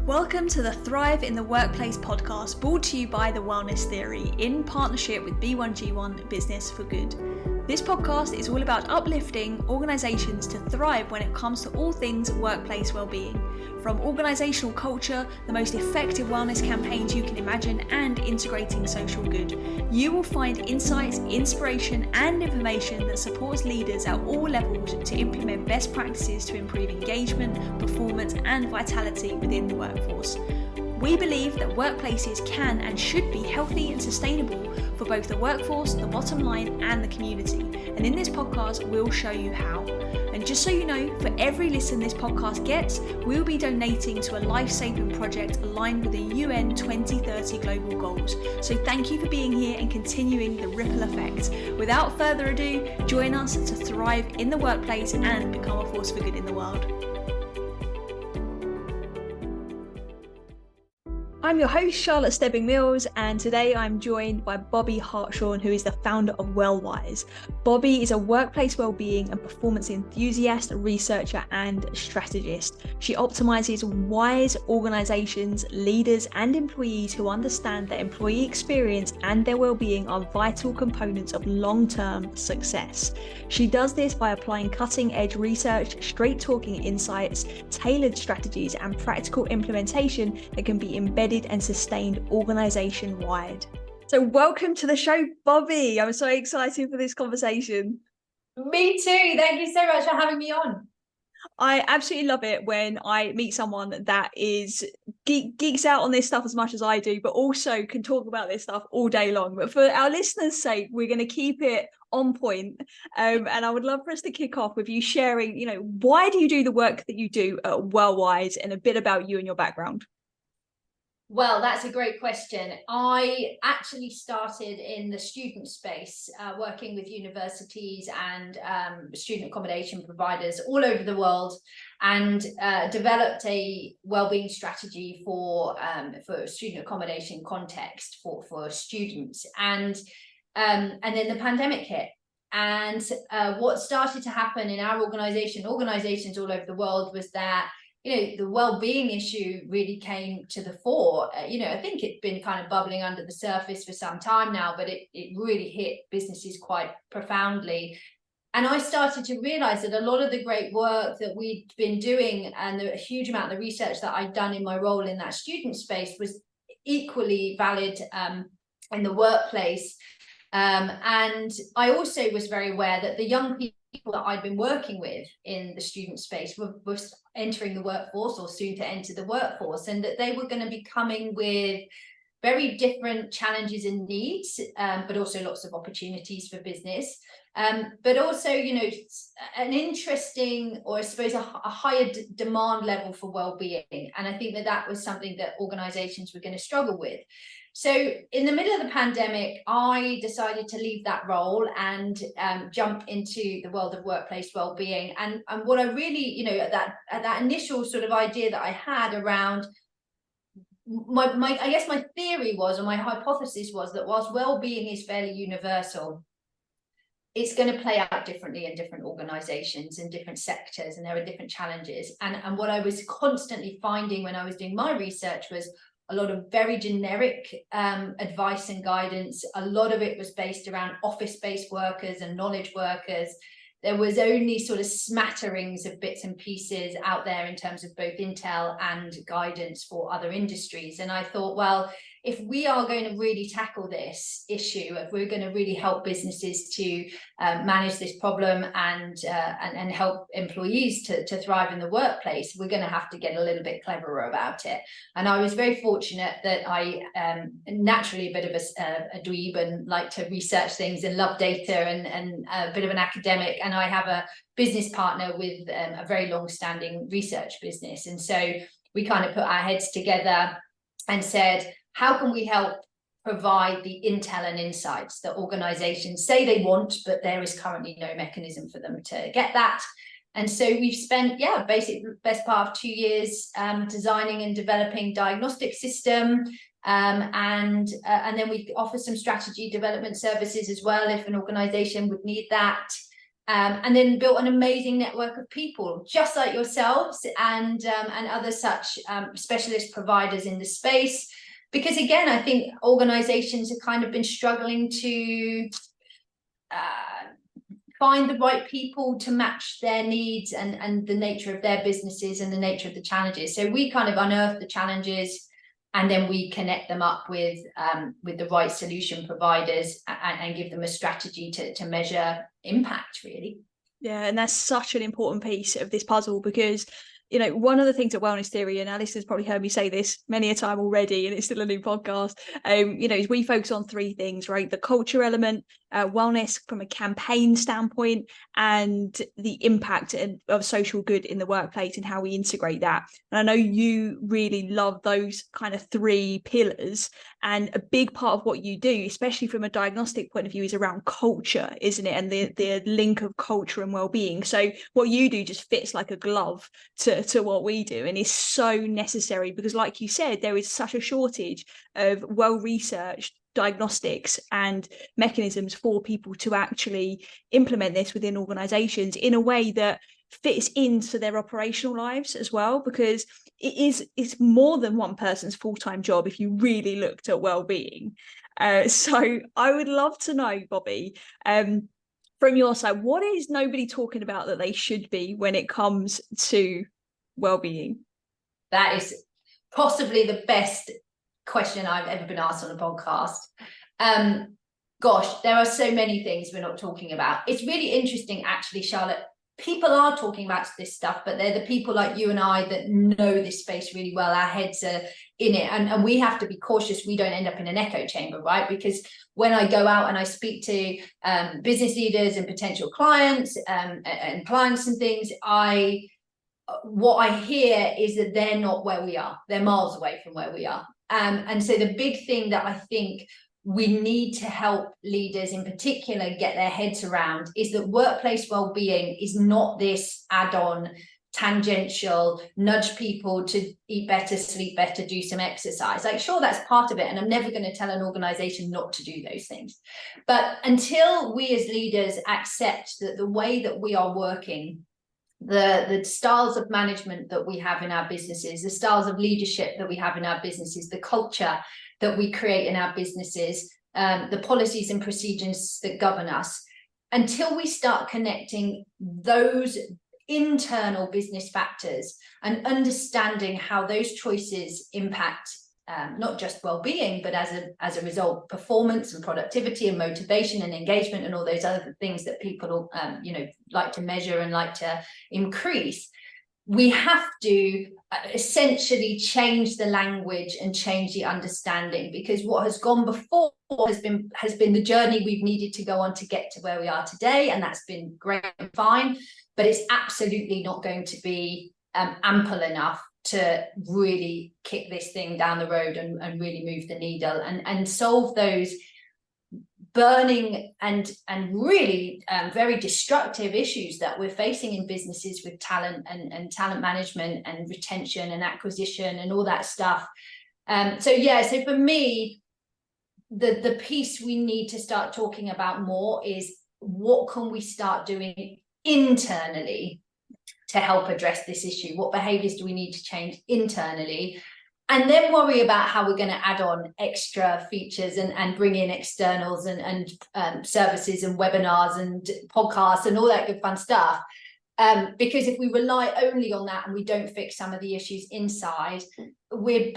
Welcome to the Thrive in the Workplace podcast, brought to you by The Wellness Theory in partnership with B1G1 Business for Good. This podcast is all about uplifting organisations to thrive when it comes to all things workplace wellbeing. From organisational culture, the most effective wellness campaigns you can imagine, and integrating social good. You will find insights, inspiration and information that supports leaders at all levels to implement best practices to improve engagement, performance and vitality within the workforce. We believe that workplaces can and should be healthy and sustainable for both the workforce, the bottom line and the community. And in this podcast, we'll show you how. And just so you know, for every listen this podcast gets, we'll be donating to a life-saving project aligned with the UN 2030 global goals. So thank you for being here and continuing the ripple effect. Without further ado, join us to thrive in the workplace and become a force for good in the world. I'm your host, Charlotte Stebbing-Mills, and today I'm joined by Bobbi Hartshorne, who is the founder of WellWise. Bobbi is a workplace wellbeing and performance enthusiast, researcher, and strategist. She optimizes wise organizations, leaders, and employees who understand that employee experience and their wellbeing are vital components of long-term success. She does this by applying cutting-edge research, straight-talking insights, tailored strategies, and practical implementation that can be embedded and sustained organization-wide. So welcome to the show, Bobbi. I'm so excited for this conversation. Me too. Thank you so much for having me on. I absolutely love it when I meet someone that is geeks out on this stuff as much as I do, but also can talk about this stuff all day long. But for our listeners' sake, we're going to keep it on point. And I would love for us to kick off with you sharing, why do you do the work that you do at WellWise and a bit about you and your background? Well, that's a great question. I actually started in the student space, working with universities and student accommodation providers all over the world, and developed a wellbeing strategy for student accommodation context for students. And then the pandemic hit. And what started to happen in our organizations all over the world was that the well-being issue really came to the fore. I think it's been kind of bubbling under the surface for some time now, but it really hit businesses quite profoundly. And I started to realize that a lot of the great work that we'd been doing and a huge amount of the research that I'd done in my role in that student space was equally valid in the workplace. And I also was very aware that the young people that I'd been working with in the student space were entering the workforce or soon to enter the workforce, and that they were going to be coming with very different challenges and needs, but also lots of opportunities for business, but also an interesting, or I suppose a higher demand level for well-being. And I think that was something that organizations were going to struggle with. So in the middle of the pandemic, I decided to leave that role and jump into the world of workplace wellbeing. And what I really, at that initial sort of idea that I had around my theory was, or my hypothesis was, that whilst well-being is fairly universal, it's going to play out differently in different organizations and different sectors, and there are different challenges. And what I was constantly finding when I was doing my research was a lot of very generic advice and guidance. A lot of it was based around office-based workers and knowledge workers. There was only sort of smatterings of bits and pieces out there in terms of both intel and guidance for other industries. And I thought, well, if we are going to really tackle this issue, if we're going to really help businesses to manage this problem and help employees to thrive in the workplace, we're going to have to get a little bit cleverer about it. And I was very fortunate that I naturally a bit of a dweeb and like to research things and love data and a bit of an academic. And I have a business partner with a very long-standing research business. And so we kind of put our heads together and said, how can we help provide the intel and insights that organizations say they want, but there is currently no mechanism for them to get that? And so we've spent, basically the best part of 2 years designing and developing diagnostic system. And then we offer some strategy development services as well, if an organization would need that. and then built an amazing network of people just like yourselves and other such specialist providers in the space. Because again, I think organizations have kind of been struggling to find the right people to match their needs and the nature of their businesses and the nature of the challenges. So we kind of unearth the challenges, and then we connect them up with the right solution providers and give them a strategy to measure impact, really. Yeah, and that's such an important piece of this puzzle, because one of the things at Wellness Theory, and our listeners probably heard me say this many a time already, and it's still a new podcast, is we focus on three things, right? The culture element, wellness from a campaign standpoint, and the impact of social good in the workplace and how we integrate that. And I know you really love those kind of three pillars, and a big part of what you do, especially from a diagnostic point of view, is around culture, isn't it? And the link of culture and well-being. So what you do just fits like a glove to what we do, and is so necessary, because like you said, there is such a shortage of well-researched diagnostics and mechanisms for people to actually implement this within organizations in a way that fits into their operational lives as well, because it's more than one person's full-time job if you really looked at well-being. So I would love to know, Bobbi, from your side, what is nobody talking about that they should be when it comes to well-being? That is possibly the best question I've ever been asked on a podcast. Gosh, there are so many things we're not talking about. It's really interesting, actually, Charlotte. People are talking about this stuff, but they're the people like you and I that know this space really well. Our heads are in it, and we have to be cautious we don't end up in an echo chamber, right? Because when I go out and I speak to business leaders and potential clients and clients and things, what I hear is that they're not where we are. They're miles away from where we are. And so the big thing that I think we need to help leaders in particular get their heads around is that workplace well-being is not this add-on, tangential, nudge people to eat better, sleep better, do some exercise. Like, sure, that's part of it. And I'm never going to tell an organization not to do those things. But until we as leaders accept that the way that we are working, the styles of management that we have in our businesses, the styles of leadership that we have in our businesses, the culture that we create in our businesses, the policies and procedures that govern us, until we start connecting those internal business factors and understanding how those choices impact not just well-being, but as a result, performance and productivity and motivation and engagement and all those other things that people like to measure and like to increase. We have to essentially change the language and change the understanding, because what has gone before has been the journey we've needed to go on to get to where we are today, and that's been great and fine, but it's absolutely not going to be ample enough to really kick this thing down the road and really move the needle and solve those burning and really very destructive issues that we're facing in businesses with talent and talent management and retention and acquisition and all that stuff. So for me, the piece we need to start talking about more is what can we start doing internally to help address this issue? What behaviors do we need to change internally? And then worry about how we're going to add on extra features and bring in externals and services and webinars and podcasts and all that good fun stuff. Because if we rely only on that and we don't fix some of the issues inside, we're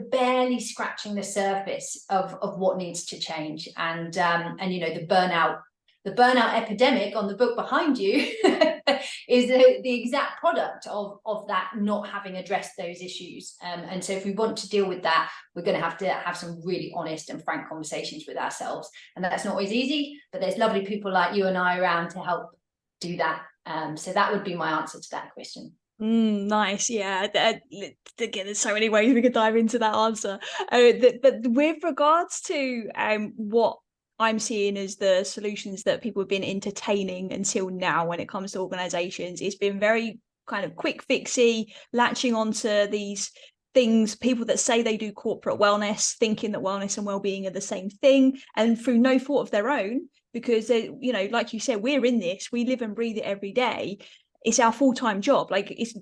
barely scratching the surface of what needs to change. And the burnout epidemic on the book behind you is the exact product of that not having addressed those issues. And so if we want to deal with that, we're going to have some really honest and frank conversations with ourselves. And that's not always easy, but there's lovely people like you and I around to help do that. So that would be my answer to that question. Nice. Yeah. Again, there's so many ways we could dive into that answer. But with regards to what I'm seeing as the solutions that people have been entertaining until now when it comes to organizations, it's been very kind of quick fixy, latching onto these things, people that say they do corporate wellness, thinking that wellness and well-being are the same thing, and through no fault of their own, because you know, like you said, we're in this, we live and breathe it every day. It's our full-time job. Like it's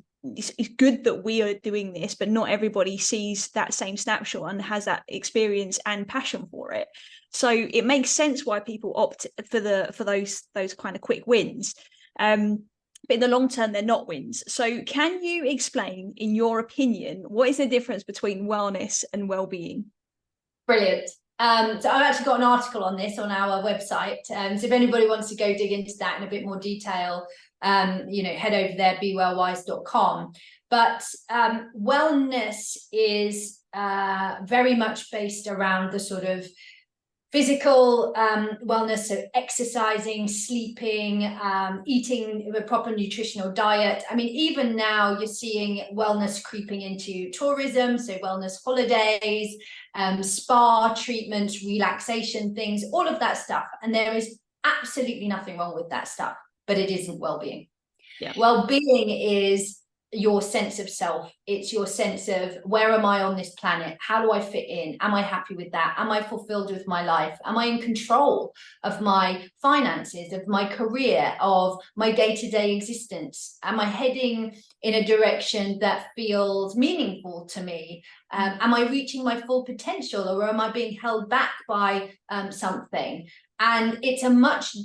good that we are doing this, but not everybody sees that same snapshot and has that experience and passion for it. So it makes sense why people opt for those kind of quick wins. But in the long term, they're not wins. So can you explain, in your opinion, what is the difference between wellness and well-being? Brilliant. So I've actually got an article on this on our website. So if anybody wants to go dig into that in a bit more detail, you know, head over there, bewellwise.com. But wellness is very much based around the sort of physical wellness, so exercising, sleeping, eating a proper nutritional diet. I mean, even now you're seeing wellness creeping into tourism, so wellness holidays, spa treatments, relaxation things, all of that stuff. And there is absolutely nothing wrong with that stuff, but it isn't well-being. Yeah. Well-being is your sense of self. It's your sense of, where am I on this planet? How do I fit in? Am I happy with that? Am I fulfilled with my life? Am I in control of my finances, of my career, of my day-to-day existence? Am I heading in a direction that feels meaningful to me? Am I reaching my full potential, or am I being held back by something? And it's a much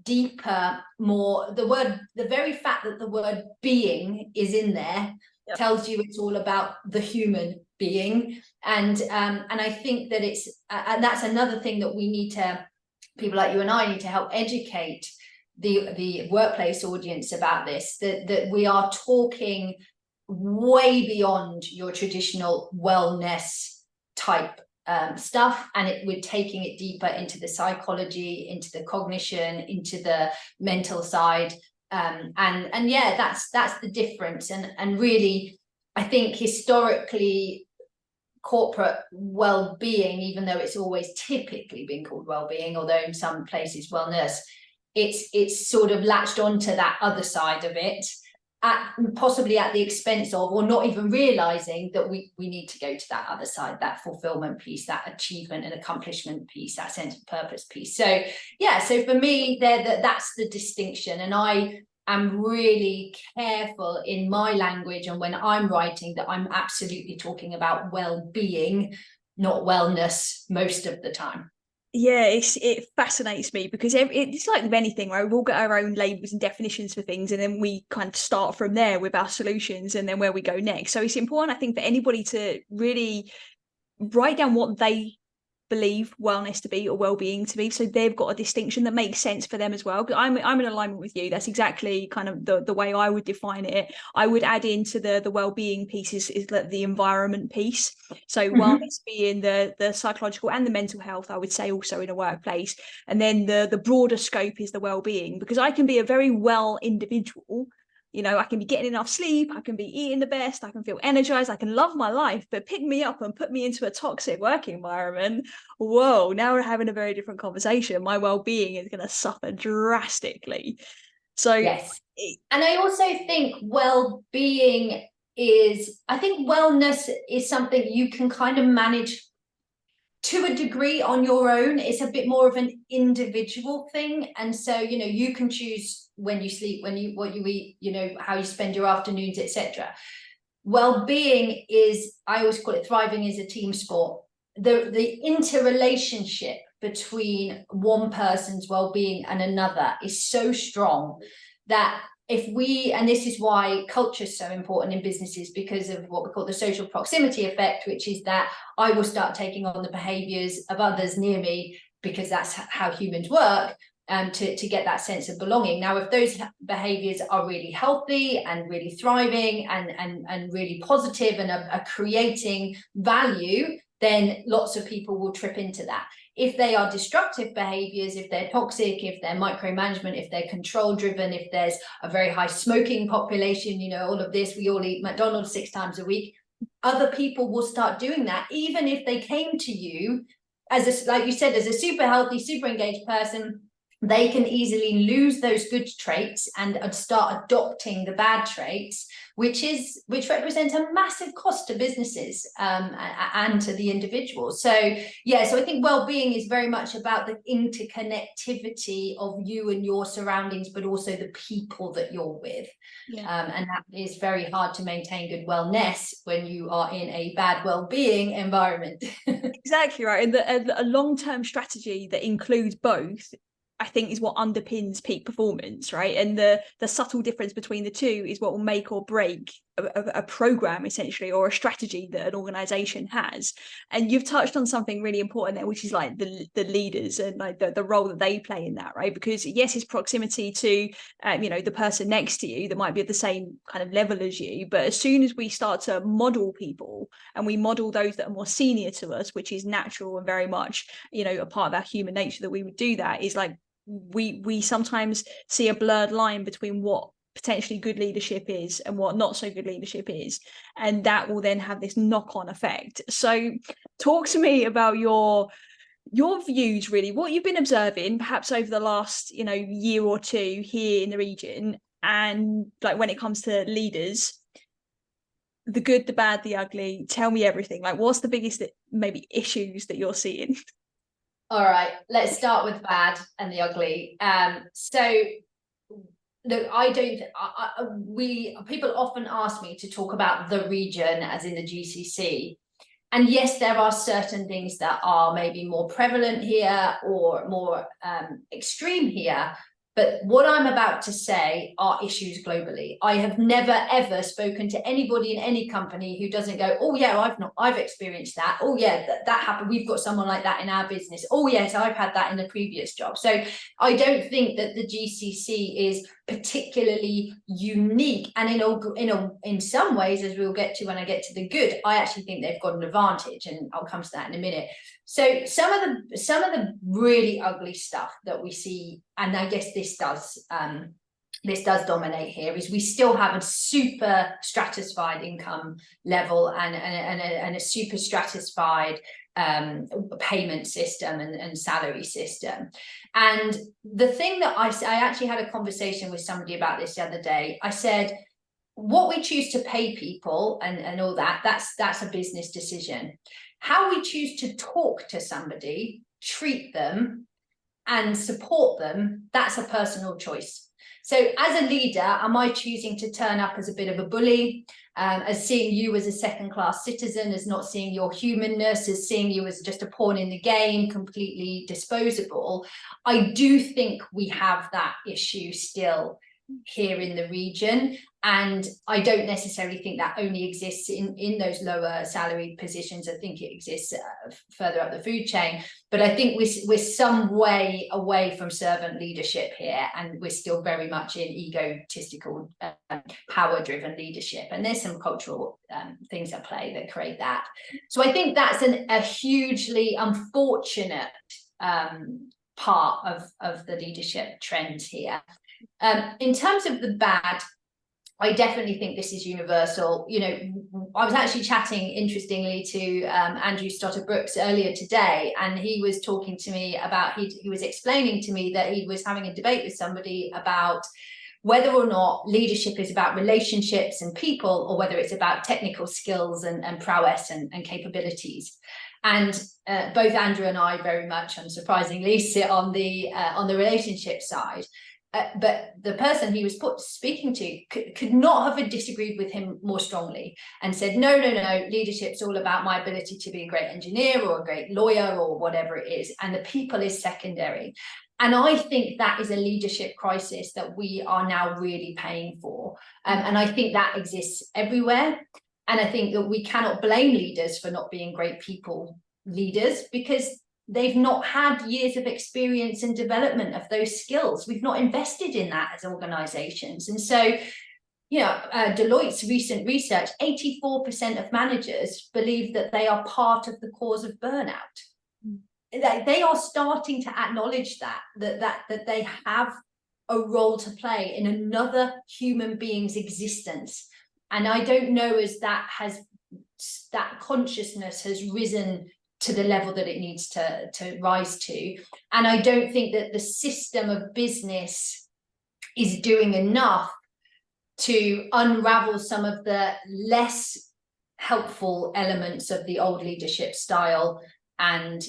deeper, more, the very fact that the word being is in there tells you it's all about the human being. And I think that it's, and that's another thing that we need to, people like you and I need to help educate the workplace audience about this, that we are talking way beyond your traditional wellness type stuff, and we're taking it deeper into the psychology, into the cognition, into the mental side, and yeah, that's the difference. And really, I think historically, corporate well-being, even though it's always typically been called well-being, although in some places wellness, it's sort of latched onto that other side of it, possibly at the expense of, or not even realizing that we need to go to that other side, that fulfillment piece, that achievement and accomplishment piece, that sense of purpose piece. So yeah, so for me, that's the distinction. And I am really careful in my language and when I'm writing that I'm absolutely talking about well-being, not wellness, most of the time. Yeah, it fascinates me because it's like with anything, right? We've all got our own labels and definitions for things, and then we kind of start from there with our solutions and then where we go next. So it's important, I think, for anybody to really write down what they believe wellness to be or well-being to be, so they've got a distinction that makes sense for them as well. Because I'm in alignment with you. That's exactly kind of the way I would define it. I would add into the well-being piece is the environment piece. So wellness being the psychological and the mental health, I would say, also in a workplace. And then the broader scope is the well-being, because I can be a very well individual. You know, I can be getting enough sleep, I can be eating the best, I can feel energized, I can love my life, but pick me up and put me into a toxic work environment. Whoa, now we're having a very different conversation. My well-being is going to suffer drastically. So yes. And I also think well-being is, I think wellness is something you can kind of manage to a degree on your own. It's a bit more of an individual thing. And so, you know, you can choose when you sleep, what you eat, you know, how you spend your afternoons, etc. Well-being is, I always call it, thriving is a team sport. The interrelationship between one person's well-being and another is so strong that if we, and this is why culture is so important in businesses, because of what we call the social proximity effect, which is that I will start taking on the behaviors of others near me, because that's how humans work, to get that sense of belonging. Now, if those behaviors are really healthy and really thriving and really positive and are creating value, then lots of people will trip into that. If they are destructive behaviors, if they're toxic, if they're micromanagement, if they're control driven, if there's a very high smoking population, you know, all of this, we all eat McDonald's 6 times a week, other people will start doing that, even if they came to you as like you said, as a super healthy, super engaged person, they can easily lose those good traits and start adopting the bad traits, which represents a massive cost to businesses and to the individual. So I think well-being is very much about the interconnectivity of you and your surroundings, but also the people that you're with. And that is very hard to maintain good wellness when you are in a bad well-being environment. Exactly right. And a long-term strategy that includes both, I think, is what underpins peak performance, right? And the subtle difference between the two is what will make or break a program, essentially, or a strategy that an organization has. And you've touched on something really important there, which is like the leaders and like the role that they play in that, right? Because yes, it's proximity to the person next to you that might be at the same kind of level as you, but as soon as we start to model people and we model those that are more senior to us, which is natural and very much a part of our human nature that we would do that, is like we sometimes see a blurred line between what potentially good leadership is and what not so good leadership is, and that will then have this knock-on effect. So talk to me about your views, really, what you've been observing perhaps over the last year or two here in the region, and like when it comes to leaders, the good, the bad, the ugly. Tell me everything. Like, what's the biggest maybe issues that you're seeing? All right, let's start with bad and the ugly. So look, people often ask me to talk about the region as in the GCC. And yes, there are certain things that are maybe more prevalent here or more extreme here. But what I'm about to say are issues globally. I have never, ever spoken to anybody in any company who doesn't go, oh, yeah, I've experienced that. Oh, yeah, that happened. We've got someone like that in our business. Oh, yes, I've had that in the previous job. So I don't think that the GCC is particularly unique. And in some ways, as we'll get to when I get to the good, I actually think they've got an advantage. And I'll come to that in a minute. So some of the really ugly stuff that we see, and I guess this does dominate here, is we still have a super stratified income level and a super stratified payment system and salary system. And the thing that I actually had a conversation with somebody about this the other day. I said, what we choose to pay people and all that's a business decision. How we choose to talk to somebody, treat them, and support them, that's a personal choice. So as a leader, am I choosing to turn up as a bit of a bully, as seeing you as a second-class citizen, as not seeing your humanness, as seeing you as just a pawn in the game, completely disposable? I do think we have that issue still here in the region, and I don't necessarily think that only exists in those lower salary positions. I think it exists further up the food chain, but I think we're some way away from servant leadership here, and we're still very much in egotistical, power-driven leadership, and there's some cultural things at play that create that. So I think that's a hugely unfortunate part of the leadership trends here. In terms of the bad, I definitely think this is universal. I was actually chatting, interestingly, to Andrew Stotter-Brooks earlier today, and he was talking to me about, he was explaining to me that he was having a debate with somebody about whether or not leadership is about relationships and people, or whether it's about technical skills and prowess and capabilities. And both Andrew and I very much, unsurprisingly, sit on the relationship side. But the person he was speaking to could not have disagreed with him more strongly, and said, no, leadership's all about my ability to be a great engineer or a great lawyer or whatever it is, and the people is secondary. And I think that is a leadership crisis that we are now really paying for. And I think that exists everywhere. And I think that we cannot blame leaders for not being great people leaders, because they've not had years of experience and development of those skills. We've not invested in that as organizations. And so, Deloitte's recent research, 84% of managers believe that they are part of the cause of burnout. They are starting to acknowledge that they have a role to play in another human being's existence. And I don't know as that consciousness has risen to the level that it needs to rise to. And I don't think that the system of business is doing enough to unravel some of the less helpful elements of the old leadership style and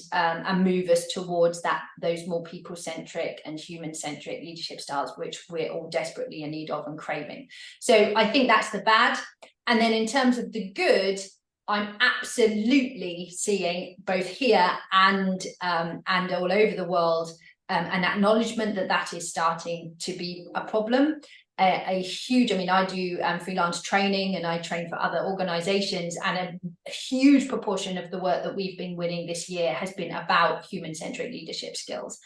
move us towards those more people-centric and human-centric leadership styles, which we're all desperately in need of and craving. So I think that's the bad. And then in terms of the good, I'm absolutely seeing both here and all over the world an acknowledgement that is starting to be a problem. A huge, I mean, I do freelance training and I train for other organizations, and a huge proportion of the work that we've been winning this year has been about human-centric leadership skills,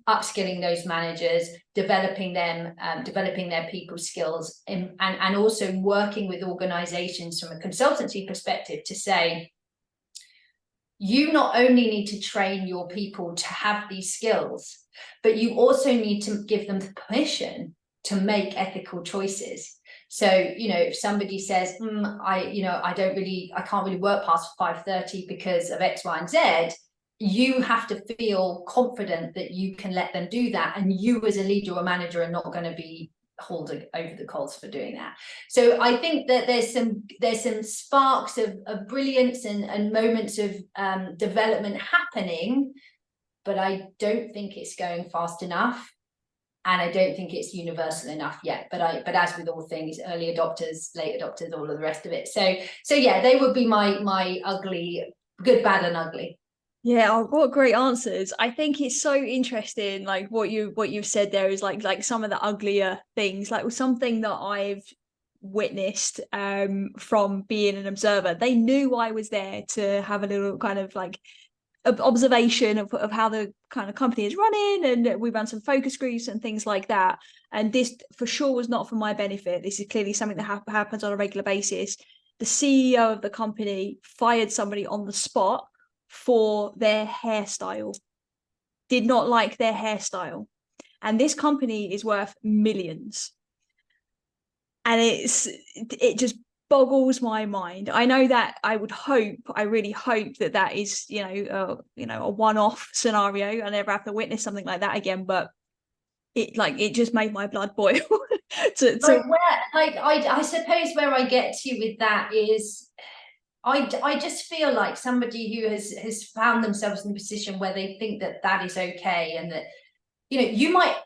upskilling those managers, developing them, developing their people skills, and also working with organizations from a consultancy perspective to say, you not only need to train your people to have these skills, but you also need to give them the permission to make ethical choices. So, you know, if somebody says, I can't really work past 5:30 because of X, Y, and Z, you have to feel confident that you can let them do that. And you as a leader or manager are not going to be hauled over the coals for doing that. So I think that there's some sparks of brilliance and moments of development happening, but I don't think it's going fast enough. And I don't think it's universal enough yet. But as with all things, early adopters, late adopters, all of the rest of it. So yeah, they would be my ugly, good, bad, and ugly. Yeah, oh, what great answers. I think it's so interesting, like what you've said there is like some of the uglier things, like something that I've witnessed from being an observer. They knew I was there to have a little kind of like observation of how the kind of company is running, and we ran some focus groups and things like that. And this for sure was not for my benefit. This is clearly something that happens on a regular basis. The CEO of the company fired somebody on the spot for their hairstyle, did not like their hairstyle, and this company is worth millions, and it just boggles my mind. I know that I really hope that is, a one-off scenario. I never have to witness something like that again, but it just made my blood boil. I suppose where I get to with that is I just feel like somebody who has found themselves in a position where they think that is okay, and that, you know,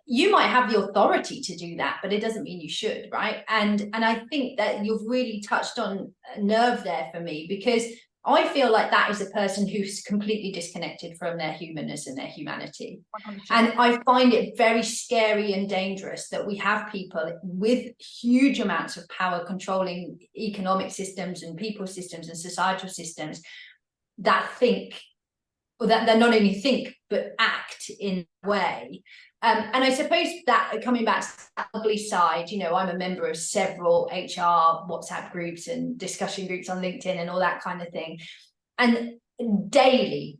you might have the authority to do that, but it doesn't mean you should, right? And I think that you've really touched on a nerve there for me, because I feel like that is a person who's completely disconnected from their humanness and their humanity. 100%. And I find it very scary and dangerous that we have people with huge amounts of power controlling economic systems and people systems and societal systems that think, or that they not only think but act in a way. And I suppose that, coming back to the ugly side, you know, I'm a member of several HR WhatsApp groups and discussion groups on LinkedIn and all that kind of thing. And daily,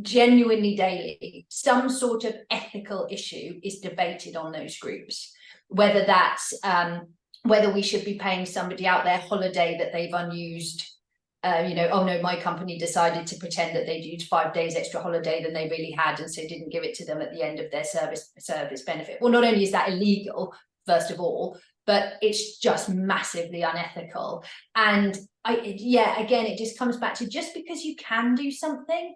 genuinely daily, some sort of ethical issue is debated on those groups, whether that's whether we should be paying somebody out their holiday that they've unused. Oh no, my company decided to pretend that they'd used 5 days extra holiday than they really had, and so didn't give it to them at the end of their service benefit. Well, not only is that illegal, first of all, but it's just massively unethical. And again, it just comes back to, just because you can do something,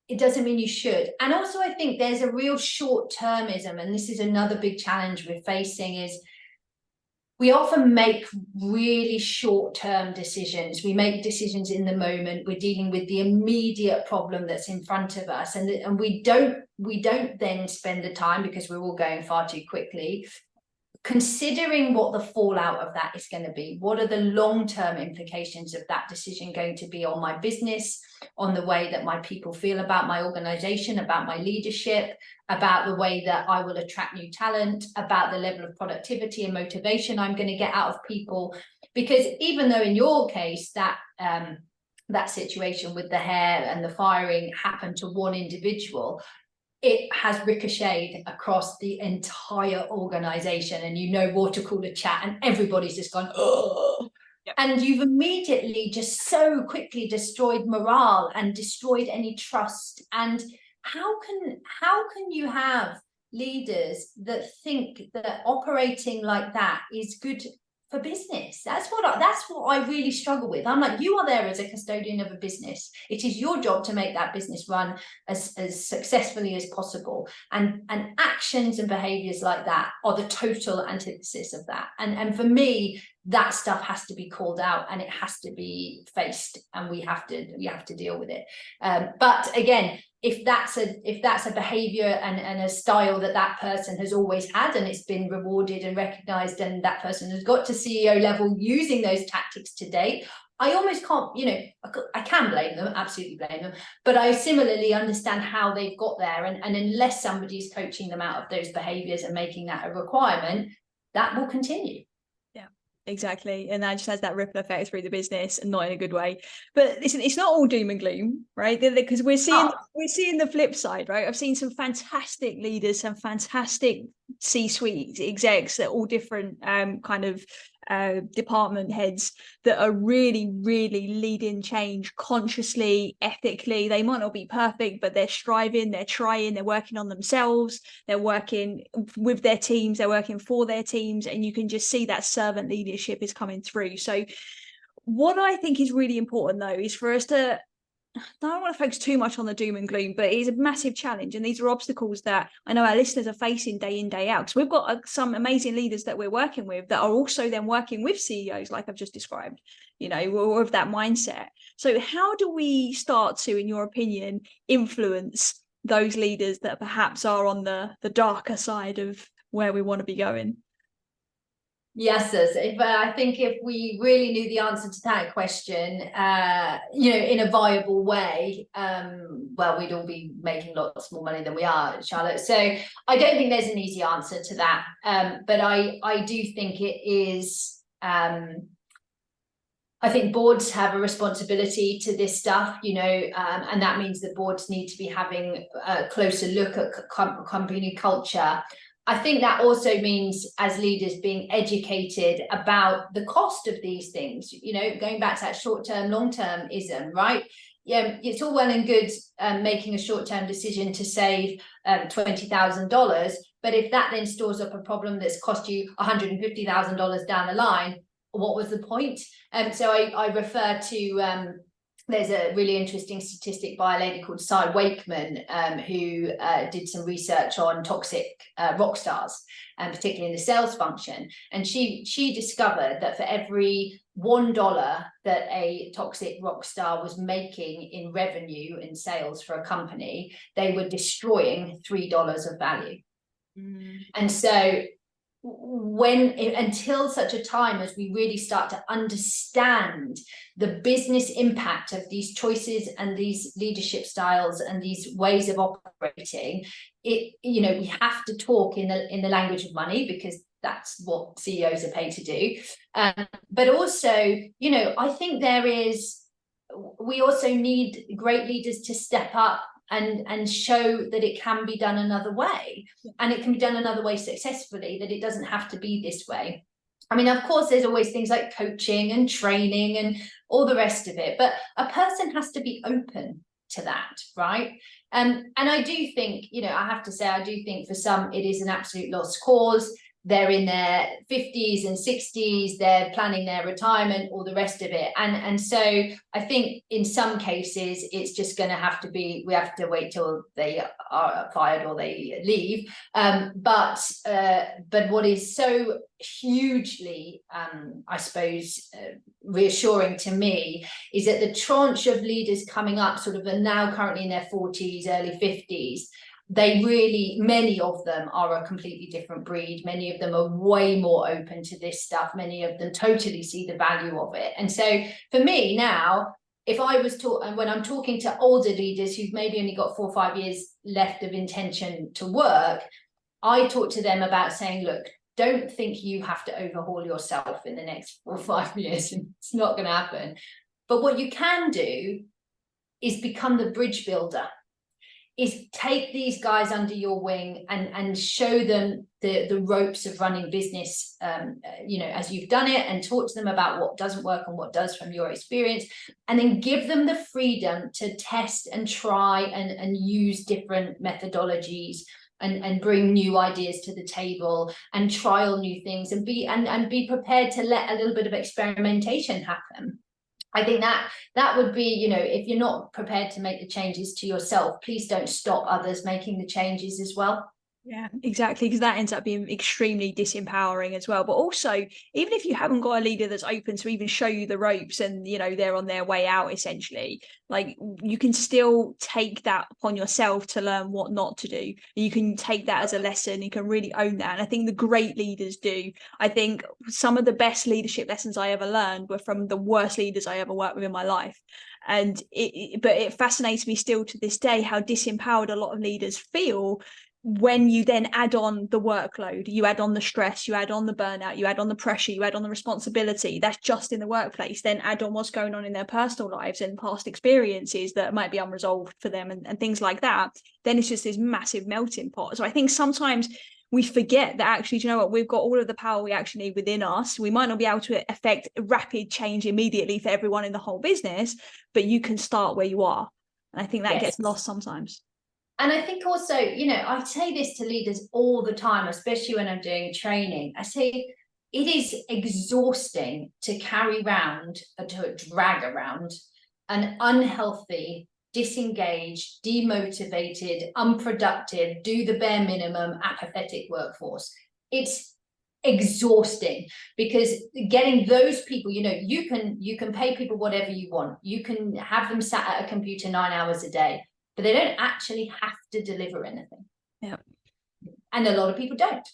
it doesn't mean you should. And also, I think there's a real short-termism, and this is another big challenge we're facing, is we often make really short-term decisions. We make decisions in the moment. We're dealing with the immediate problem that's in front of us, and we don't then spend the time, because we're all going far too quickly, considering what the fallout of that is going to be. What are the long-term implications of that decision going to be on my business, on the way that my people feel about my organization, about my leadership, about the way that I will attract new talent, about the level of productivity and motivation I'm going to get out of people? Because even though in your case that situation with the hair and the firing happened to one individual, it has ricocheted across the entire organization, and water cooler chat, and everybody's just gone, oh, Yep. And you've immediately just so quickly destroyed morale and destroyed any trust. And how can you have leaders that think that operating like that is good for business? That's what I really struggle with. I'm like, you are there as a custodian of a business. It is your job to make that business run as successfully as possible. And actions and behaviors like that are the total antithesis of that. And for me, that stuff has to be called out and it has to be faced, and we have to deal with it. But again, if that's a behavior and a style that person has always had, and it's been rewarded and recognized, and that person has got to CEO level using those tactics to date, I almost can't, I can blame them, absolutely blame them, but I similarly understand how they've got there. And unless somebody's coaching them out of those behaviors and making that a requirement, that will continue. Exactly. And that just has that ripple effect through the business, and not in a good way. But listen, it's not all doom and gloom, right? Because we're seeing the flip side, right? I've seen some fantastic leaders, some fantastic C-suite execs at all different kind of department heads that are really, really leading change consciously, ethically. They might not be perfect, but they're striving, they're trying, they're working on themselves, they're working with their teams, they're working for their teams, and you can just see that servant leadership is coming through. So what I think is really important, though, is for us to, I don't want to focus too much on the doom and gloom, but it is a massive challenge. And these are obstacles that I know our listeners are facing day in, day out. Because we've got some amazing leaders that we're working with that are also then working with CEOs, like I've just described, or of that mindset. So how do we start to, in your opinion, influence those leaders that perhaps are on the darker side of where we want to be going? Yes, I think if we really knew the answer to that question, in a viable way, well, we'd all be making lots more money than we are, Charlotte. So I don't think there's an easy answer to that. But I do think it is. I think boards have a responsibility to this stuff, and that means that boards need to be having a closer look at company culture. I think that also means, as leaders, being educated about the cost of these things, going back to that short-term, long-termism, right? Yeah, it's all well and good making a short-term decision to save $20,000, but if that then stores up a problem that's cost you $150,000 down the line, what was the point? So I refer to there's a really interesting statistic by a lady called Cy Wakeman, who did some research on toxic rock stars, and particularly in the sales function. And she discovered that for every $1 that a toxic rock star was making in revenue in sales for a company, they were destroying $3 of value. And so until such a time as we really start to understand the business impact of these choices and these leadership styles and these ways of operating, we have to talk in the language of money, because that's what CEOs are paid to do. But also, I think we also need great leaders to step up and show that it can be done another way, and it can be done another way successfully, that it doesn't have to be this way. I mean, of course, there's always things like coaching and training and all the rest of it, but a person has to be open to that, right? And I do think, I have to say, I do think for some it is an absolute lost cause. They're in their 50s and 60s, they're planning their retirement, all the rest of it. And so I think in some cases, it's just going to have to be, we have to wait till they are fired or they leave. But what is so hugely, I suppose, reassuring to me is that the tranche of leaders coming up sort of are now currently in their 40s, early 50s. Many of them are a completely different breed. Many of them are way more open to this stuff. Many of them totally see the value of it. And so for me now, if I was when I'm talking to older leaders who've maybe only got 4 or 5 years left of intention to work, I talk to them about saying, look, don't think you have to overhaul yourself in the next 4 or 5 years. It's not going to happen. But what you can do is become the bridge builder. is take these guys under your wing and show them the ropes of running business, as you've done it, and talk to them about what doesn't work and what does from your experience, and then give them the freedom to test and try and use different methodologies and bring new ideas to the table and trial new things and be prepared to let a little bit of experimentation happen. I think that would be, if you're not prepared to make the changes to yourself, please don't stop others making the changes as well. Yeah, exactly, because that ends up being extremely disempowering as well. But also, even if you haven't got a leader that's open to even show you the ropes and, they're on their way out, essentially, like, you can still take that upon yourself to learn what not to do. You can take that as a lesson. You can really own that. And I think the great leaders do. I think some of the best leadership lessons I ever learned were from the worst leaders I ever worked with in my life. And but it fascinates me still to this day how disempowered a lot of leaders feel when you then add on the workload, you add on the stress, you add on the burnout, you add on the pressure, you add on the responsibility. That's just in the workplace. Then add on what's going on in their personal lives and past experiences that might be unresolved for them and things like that. Then it's just this massive melting pot. So I think sometimes we forget that actually, do you know what, we've got all of the power we actually need within us. We might not be able to affect rapid change immediately for everyone in the whole business, but you can start where you are. And I think that gets lost sometimes. And I think also, I say this to leaders all the time, especially when I'm doing training. I say it is exhausting to carry around, or to drag around an unhealthy, disengaged, demotivated, unproductive, do the bare minimum, apathetic workforce. It's exhausting, because getting those people, you can pay people whatever you want. You can have them sat at a computer 9 hours a day, but they don't actually have to deliver anything. Yeah. And a lot of people don't.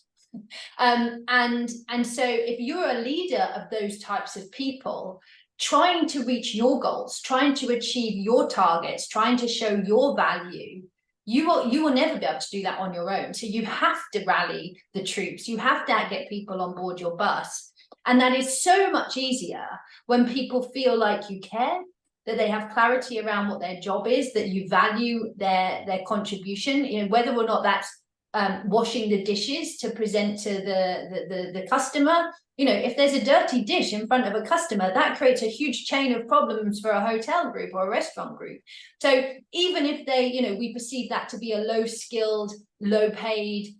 And so if you're a leader of those types of people, trying to reach your goals, trying to achieve your targets, trying to show your value, you will never be able to do that on your own. So you have to rally the troops. You have to get people on board your bus. And that is so much easier when people feel like you care, that they have clarity around what their job is, that you value their contribution, whether or not that's washing the dishes to present to the customer. If there's a dirty dish in front of a customer, that creates a huge chain of problems for a hotel group or a restaurant group. So even if we perceive that to be a low skilled, low paid,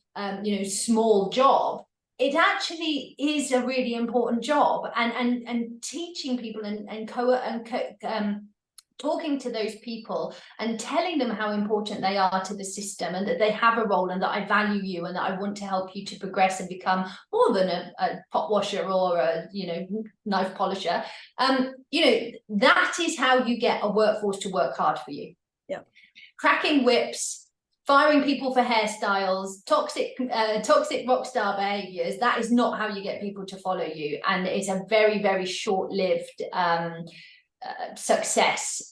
small job, it actually is a really important job, and teaching people and talking to those people and telling them how important they are to the system, and that they have a role, and that I value you, and that I want to help you to progress and become more than a pot washer or a knife polisher. That is how you get a workforce to work hard for you. Yeah. Cracking whips, firing people for hairstyles, toxic rock star behaviors, that is not how you get people to follow you. And it's a very, very short-lived success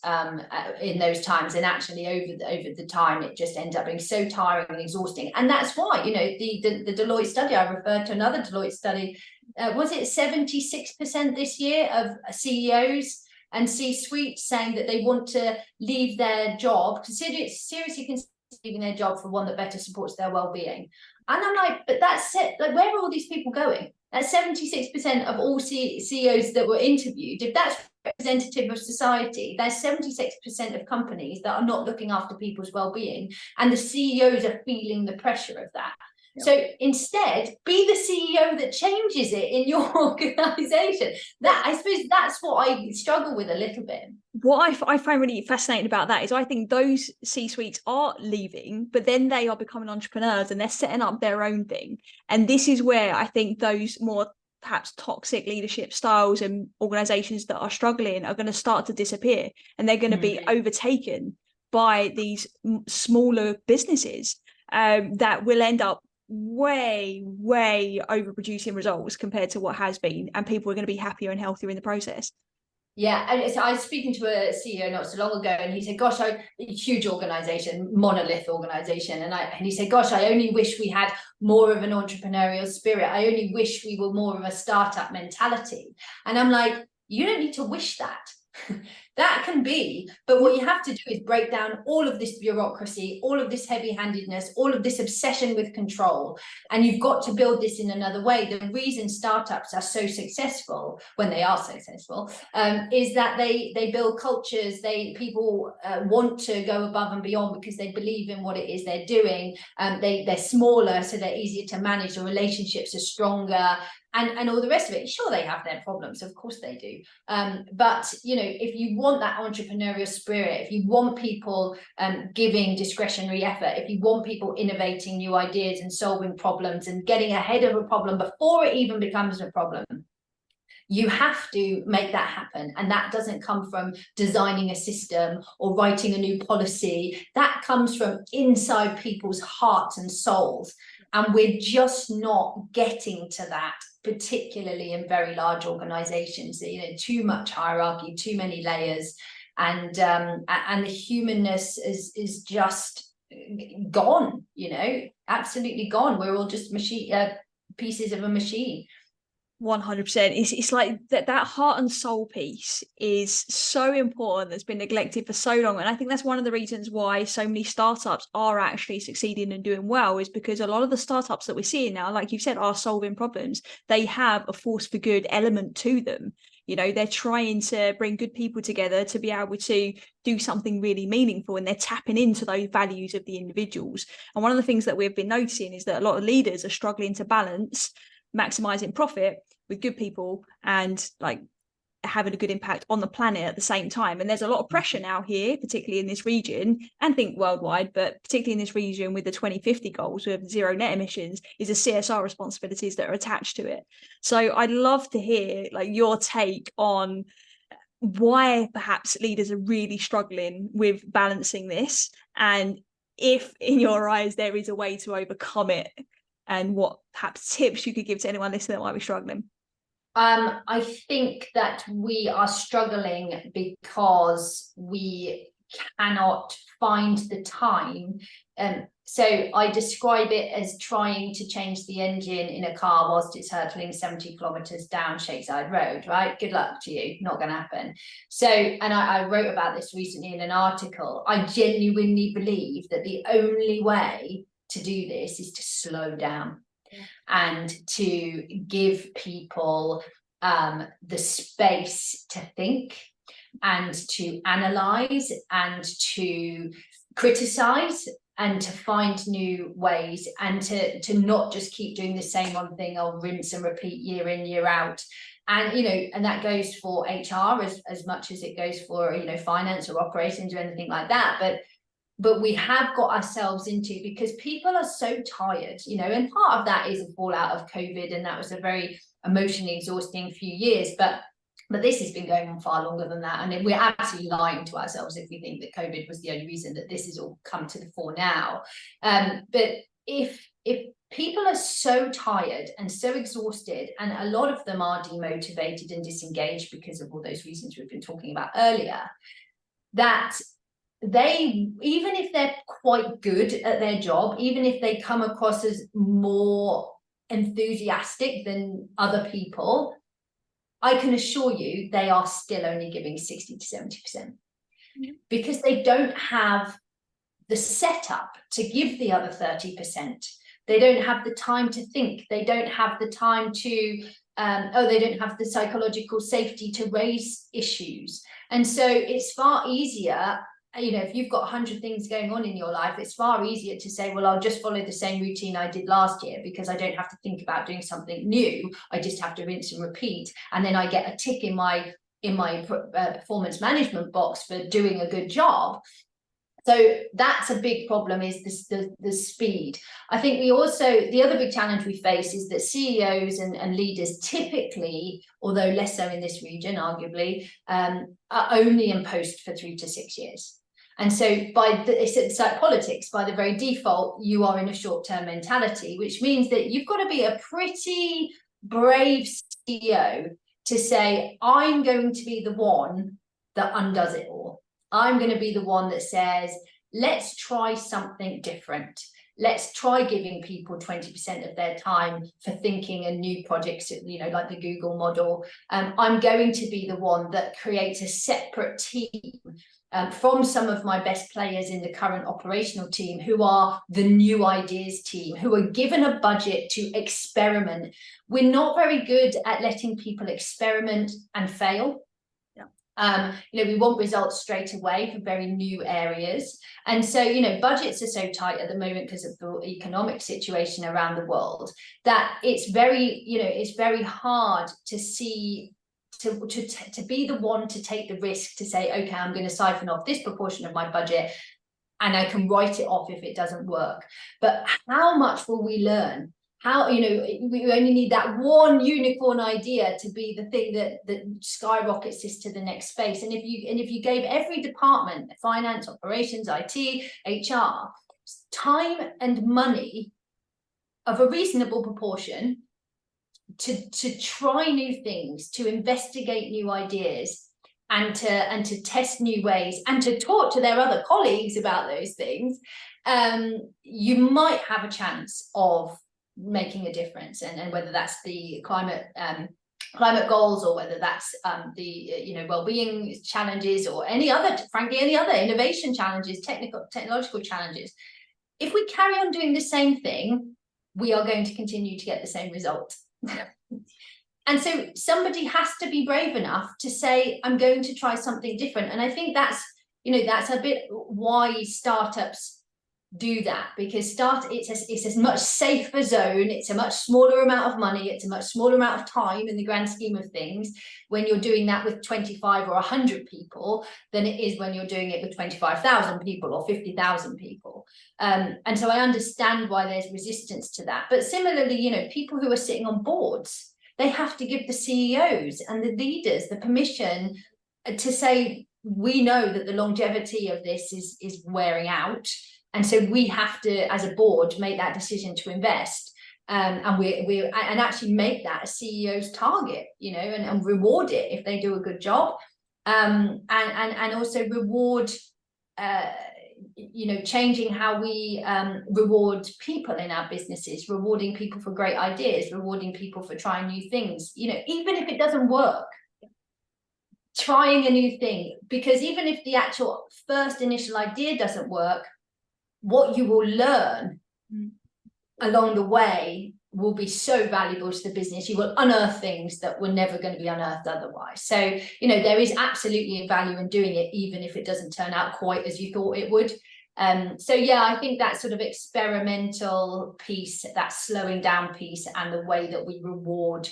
in those times. And actually over the time, it just ends up being so tiring and exhausting. And that's why, the Deloitte study, I referred to another Deloitte study, was it 76% this year of CEOs and C-suite saying that they want to leave their job, seriously consider leaving their job for one that better supports their well-being. And I'm like, but that's it. Like, where are all these people going? That's 76% of all CEOs that were interviewed. If that's representative of society, there's 76% of companies that are not looking after people's well-being, and the CEOs are feeling the pressure of that. Yep. So instead, be the CEO that changes it in your organization. That, I suppose, that's what I struggle with a little bit. What I find really fascinating about that is I think those C-suites are leaving, but then they are becoming entrepreneurs and they're setting up their own thing. And this is where I think those more perhaps toxic leadership styles and organizations that are struggling are going to start to disappear, and they're going to be overtaken by these smaller businesses that will end up way overproducing results compared to what has been, and people are going to be happier and healthier in the process. Yeah, and I was speaking to a CEO not so long ago, and he said, gosh, a huge organization, monolith organization, and he said, gosh, I only wish we had more of an entrepreneurial spirit. I only wish we were more of a startup mentality. And I'm like, you don't need to wish that. That can be, but what you have to do is break down all of this bureaucracy, all of this heavy-handedness, all of this obsession with control, and you've got to build this in another way. The reason startups are so successful, when they are successful, is that they build cultures. People want to go above and beyond because they believe in what it is they're doing. They're smaller, so they're easier to manage. The relationships are stronger. And all the rest of it. Sure, they have their problems, of course they do, but you know, if you want that entrepreneurial spirit, if you want people giving discretionary effort, if you want people innovating new ideas and solving problems and getting ahead of a problem before it even becomes a problem, you have to make that happen. And that doesn't come from designing a system or writing a new policy. That comes from inside people's hearts and souls. And we're just not getting to that, particularly in very large organizations. You know, too much hierarchy, too many layers, and the humanness is just gone, you know, absolutely gone. We're all just pieces of a machine. 100%. It's like that heart and soul piece is so important, that's been neglected for so long. And I think that's one of the reasons why so many startups are actually succeeding and doing well, is because a lot of the startups that we're seeing now, like you said, are solving problems. They have a force for good element to them. You know, they're trying to bring good people together to be able to do something really meaningful, and they're tapping into those values of the individuals. And one of the things that we've been noticing is that a lot of leaders are struggling to balance maximizing profit with good people and like having a good impact on the planet at the same time. And there's a lot of pressure now here, particularly in this region, and I think worldwide, but particularly in this region with the 2050 goals with zero net emissions, is the CSR responsibilities that are attached to it. So I'd love to hear like your take on why perhaps leaders are really struggling with balancing this, and if in your eyes there is a way to overcome it, and what perhaps tips you could give to anyone listening that might be struggling. I think that we are struggling because we cannot find the time. So I describe it as trying to change the engine in a car whilst it's hurtling 70 kilometers down Shakeside Road, right? Good luck to you, not going to happen. So, and I wrote about this recently in an article. I genuinely believe that the only way to do this is to slow down and to give people the space to think and to analyze and to criticize and to find new ways, and to not just keep doing the same one thing or rinse and repeat year in, year out. And, you know, and that goes for HR as much as it goes for, you know, finance or operations or anything like that. But we have got ourselves into, because people are so tired, you know, and part of that is a fallout of COVID, and that was a very emotionally exhausting few years, but this has been going on far longer than that, and we're absolutely lying to ourselves if we think that COVID was the only reason that this has all come to the fore now. But if people are so tired and so exhausted, and a lot of them are demotivated and disengaged because of all those reasons we've been talking about earlier, that they, even if they're quite good at their job, even if they come across as more enthusiastic than other people, I can assure you they are still only giving 60 to 70%, because they don't have the setup to give the other 30%. They don't have the time to think. They don't have the time to, they don't have the psychological safety to raise issues. And so it's far easier, you know, if you've got 100 things going on in your life, it's far easier to say, well, I'll just follow the same routine I did last year, because I don't have to think about doing something new. I just have to rinse and repeat. And then I get a tick in my performance management box for doing a good job. So that's a big problem, is the speed. I think we also, the other big challenge we face is that CEOs and leaders typically, although less so in this region, arguably, are only in post for 3 to 6 years. And so it's like politics, by the very default, you are in a short-term mentality, which means that you've got to be a pretty brave CEO to say, I'm going to be the one that undoes it all. I'm going to be the one that says, let's try something different. let's try giving people 20% of their time for thinking and new projects, you know, like the Google model. I'm going to be the one that creates a separate team from some of my best players in the current operational team, who are the new ideas team, who are given a budget to experiment. We're not very good at letting people experiment and fail. You know, we want results straight away for very new areas. And so, you know, budgets are so tight at the moment because of the economic situation around the world, that it's very, you know, it's very hard to see, to be the one to take the risk to say, okay, I'm going to siphon off this proportion of my budget and I can write it off if it doesn't work. But how much will we learn? How, you know, we only need that one unicorn idea to be the thing that skyrockets us to the next space. And if you gave every department, finance, operations, IT, HR, time and money of a reasonable proportion to try new things, to investigate new ideas, and to test new ways, and to talk to their other colleagues about those things, you might have a chance of making a difference. And whether that's the climate goals, or whether that's the you know, well-being challenges, or any other, frankly, any other innovation challenges, technological challenges, if we carry on doing the same thing, we are going to continue to get the same result. And so somebody has to be brave enough to say, I'm going to try something different. And I think that's, you know, that's a bit why startups do that, because it's a much safer zone. It's a much smaller amount of money. It's a much smaller amount of time in the grand scheme of things when you're doing that with 25 or 100 people than it is when you're doing it with 25,000 people or 50,000 people. And so I understand why there's resistance to that. But similarly, you know, people who are sitting on boards, they have to give the CEOs and the leaders the permission to say, we know that the longevity of this is wearing out. And so we have to, as a board, make that decision to invest, and we actually make that a CEO's target, you know, and reward it if they do a good job, and also reward, you know, changing how we reward people in our businesses, rewarding people for great ideas, rewarding people for trying new things, you know, even if it doesn't work. Trying a new thing, because even if the actual first initial idea doesn't work, what you will learn along the way will be so valuable to the business. You will unearth things that were never going to be unearthed otherwise. So, you know, there is absolutely a value in doing it, even if it doesn't turn out quite as you thought it would. So yeah, I think that sort of experimental piece, that slowing down piece, and the way that we reward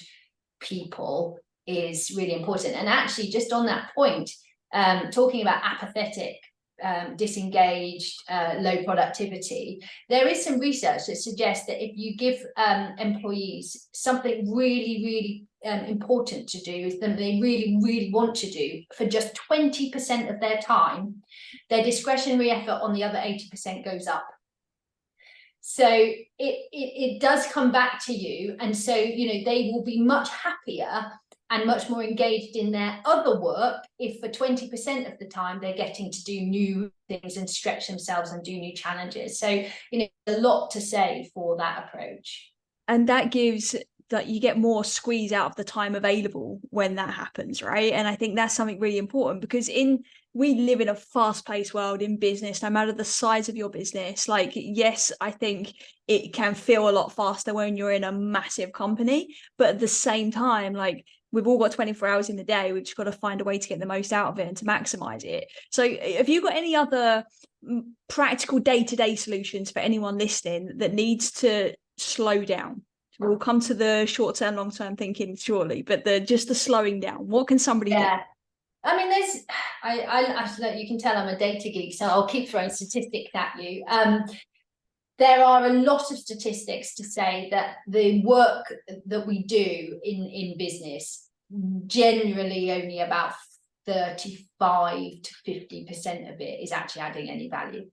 people is really important. And actually, just on that point, talking about apathetic, disengaged, low productivity, there is some research that suggests that if you give employees something really important to do, that they really want to do, for just 20% of their time, their discretionary effort on the other 80% goes up. So it does come back to you. And so, you know, they will be much happier and much more engaged in their other work if for 20% of the time they're getting to do new things and stretch themselves and do new challenges. So, you know, a lot to say for that approach. And that gives that you get more squeeze out of the time available when that happens, right? And I think that's something really important, because we live in a fast-paced world in business, no matter the size of your business. Like, yes, I think it can feel a lot faster when you're in a massive company, but at the same time, like, we've all got 24 hours in the day. We've just got to find a way to get the most out of it and to maximize it. So have you got any other practical day-to-day solutions for anyone listening that needs to slow down? We'll come to the short-term, long-term thinking shortly, but just the slowing down. What can somebody do? I mean, you can tell I'm a data geek, so I'll keep throwing statistics at you. There are a lot of statistics to say that the work that we do in business, generally only about 35 to 50% of it is actually adding any value.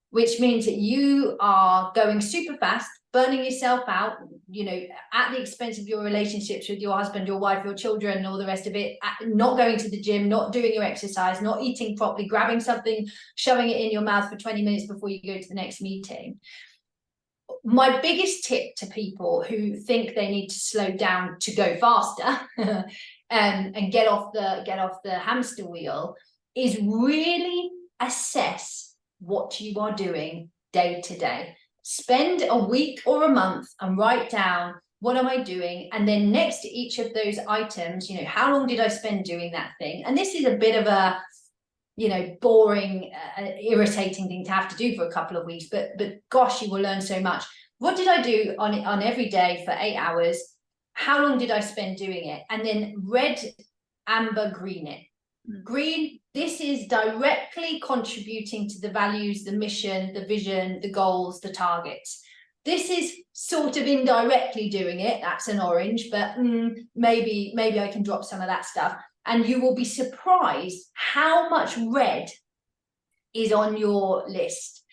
Which means that you are going super fast, burning yourself out, you know, at the expense of your relationships with your husband, your wife, your children, and all the rest of it, not going to the gym, not doing your exercise, not eating properly, grabbing something, shoving it in your mouth for 20 minutes before you go to the next meeting. My biggest tip to people who think they need to slow down to go faster and get off the hamster wheel is really assess what you are doing day to day. Spend a week or a month and write down, what am I doing? And then next to each of those items, you know, how long did I spend doing that thing? And this is a bit of a, you know, boring, irritating thing to have to do for a couple of weeks, but gosh, you will learn so much. What did I do on every day for 8 hours? How long did I spend doing it? And then red, amber, green it. Green, this is directly contributing to the values, the mission, the vision, the goals, the targets. This is sort of indirectly doing it. That's an orange, but maybe I can drop some of that stuff. And you will be surprised how much red is on your list.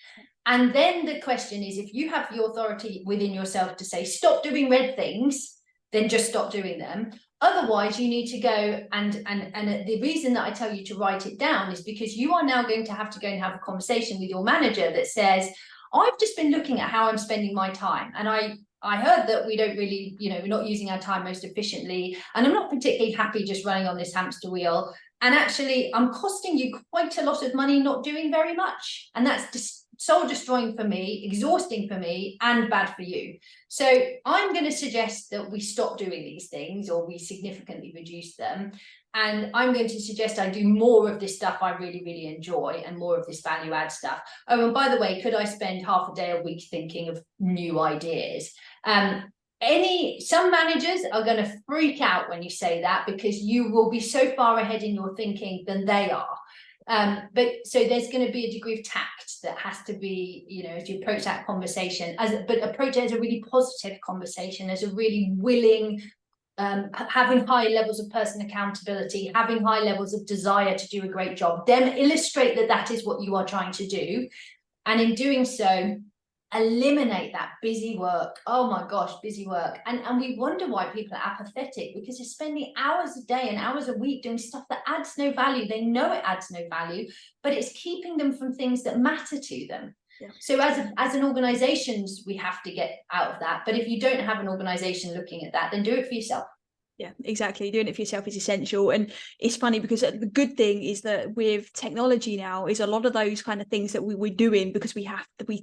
And then the question is, if you have the authority within yourself to say, stop doing red things, then just stop doing them. Otherwise, you need to go and the reason that I tell you to write it down is because you are now going to have a conversation with your manager that says, I've just been looking at how I'm spending my time. And I heard that we don't really, you know, we're not using our time most efficiently. And I'm not particularly happy just running on this hamster wheel. And actually, I'm costing you quite a lot of money not doing very much. And that's just soul destroying for me, exhausting for me, and bad for you. So I'm going to suggest that we stop doing these things, or we significantly reduce them. And I'm going to suggest I do more of this stuff I really, really enjoy, and more of this value add stuff. Oh, and by the way, could I spend half a day a week thinking of new ideas? Some managers are going to freak out when you say that, because you will be so far ahead in your thinking than they are. But so there's going to be a degree of tact that has to be, you know, as you approach that conversation, but approach it as a really positive conversation, as a really willing, having high levels of person accountability, having high levels of desire to do a great job. Then illustrate that that is what you are trying to do. And in doing so, eliminate that busy work. Oh my gosh, busy work. And we wonder why people are apathetic, because they're spending hours a day and hours a week doing stuff that adds no value. They know it adds no value, but it's keeping them from things that matter to them. Yeah. So as an organization, we have to get out of that. But if you don't have an organization looking at that, then do it for yourself. Yeah, exactly. Doing it for yourself is essential. And it's funny because the good thing is that with technology now is a lot of those kind of things that we're doing because we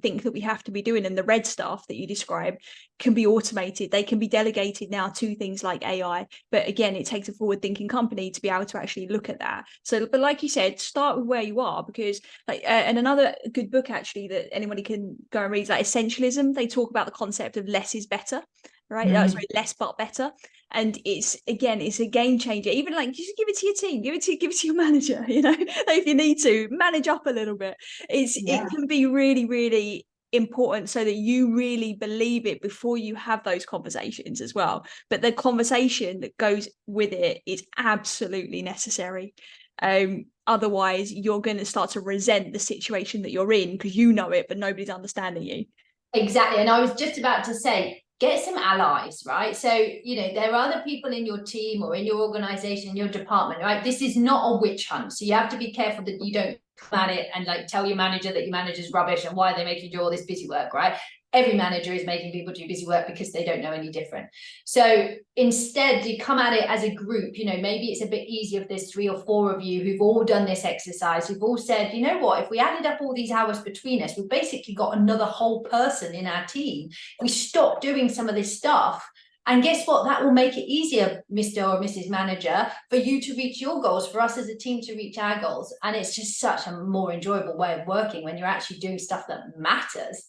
think that we have to be doing, and the red stuff that you described can be automated. They can be delegated now to things like AI. But again, it takes a forward thinking company to be able to actually look at that. So, but like you said, start with where you are, because and another good book actually that anybody can go and read is like Essentialism. They talk about the concept of less is better. Right, that was very less but better, and it's a game changer. Even like, just give it to your team, give it to your manager. You know, if you need to manage up a little bit, it can be really, really important, so that you really believe it before you have those conversations as well. But the conversation that goes with it is absolutely necessary. Otherwise, you're going to start to resent the situation that you're in because you know it, but nobody's understanding you. Exactly, and I was just about to say, get some allies, right? So, you know, there are other people in your team or in your organization, in your department, right? This is not a witch hunt. So you have to be careful that you don't come at it and like tell your manager that your manager's rubbish and why they make you do all this busy work, right? Every manager is making people do busy work because they don't know any different. So instead, you come at it as a group. You know, maybe it's a bit easier if there's 3 or 4 of you who've all done this exercise, who've all said, you know what, if we added up all these hours between us, we've basically got another whole person in our team. We stop doing some of this stuff. And guess what? That will make it easier, Mr. or Mrs. Manager, for you to reach your goals, for us as a team to reach our goals. And it's just such a more enjoyable way of working when you're actually doing stuff that matters.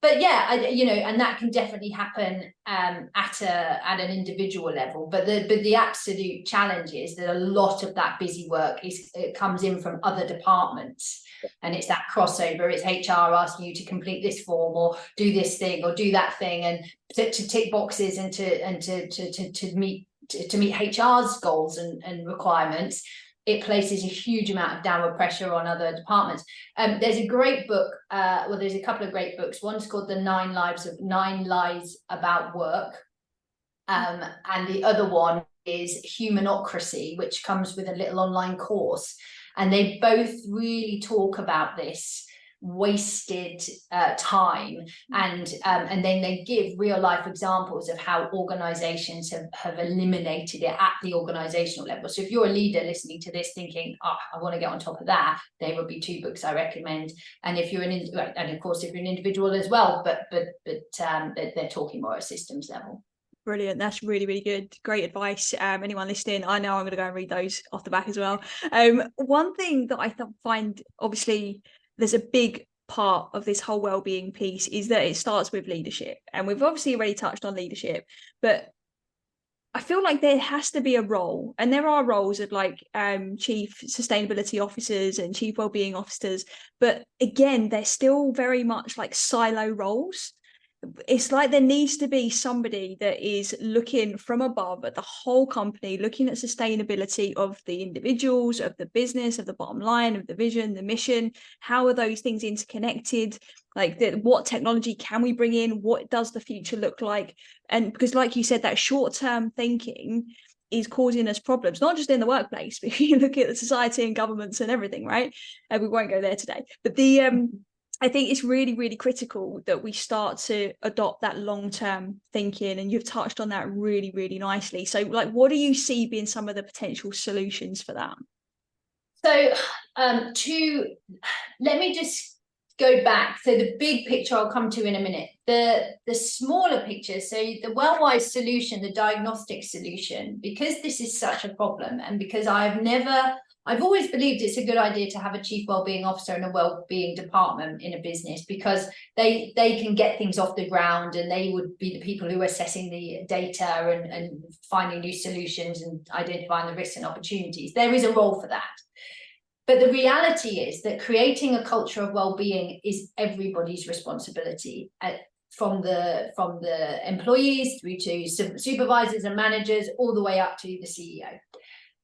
But yeah, you know, and that can definitely happen at an individual level. But the absolute challenge is that a lot of that busy work comes in from other departments. And it's that crossover. It's HR asking you to complete this form or do this thing or do that thing, and to tick boxes and to meet HR's goals and requirements. it places a huge amount of downward pressure on other departments. There's a great book, there's a couple of great books. One's called The 9 Lies About Work, and the other one is Humanocracy, which comes with a little online course, and they both really talk about this wasted time, and then they give real life examples of how organizations have eliminated it at the organizational level. So if you're a leader listening to this thinking, oh, I want to get on top of that, there would be 2 books I recommend. And if you're and of course if you're an individual as well, but they're talking more at systems level. Brilliant. That's really, really good. Great advice. Anyone listening, I know I'm going to go and read those off the back as well. One thing that I find, obviously, there's a big part of this whole well-being piece is that it starts with leadership. And we've obviously already touched on leadership, but I feel like there has to be a role, and there are roles of like chief sustainability officers and chief wellbeing officers, but again, they're still very much like silo roles. It's like there needs to be somebody that is looking from above at the whole company, looking at sustainability of the individuals, of the business, of the bottom line, of the vision, the mission. How are those things interconnected? Like what technology can we bring in? What does the future look like? And because like you said, that short-term thinking is causing us problems, not just in the workplace, but if you look at the society and governments and everything, right? We won't go there today. But I think it's really, really critical that we start to adopt that long-term thinking, and you've touched on that really, really nicely. So like, what do you see being some of the potential solutions for that? So let me just go back. So the big picture I'll come to in a minute. The smaller picture, so the WellWise solution, the diagnostic solution, because this is such a problem, and because I've always believed it's a good idea to have a chief wellbeing officer and a wellbeing department in a business, because they can get things off the ground, and they would be the people who are assessing the data and finding new solutions and identifying the risks and opportunities. There is a role for that. But the reality is that creating a culture of well-being is everybody's responsibility, from the employees through to supervisors and managers, all the way up to the CEO.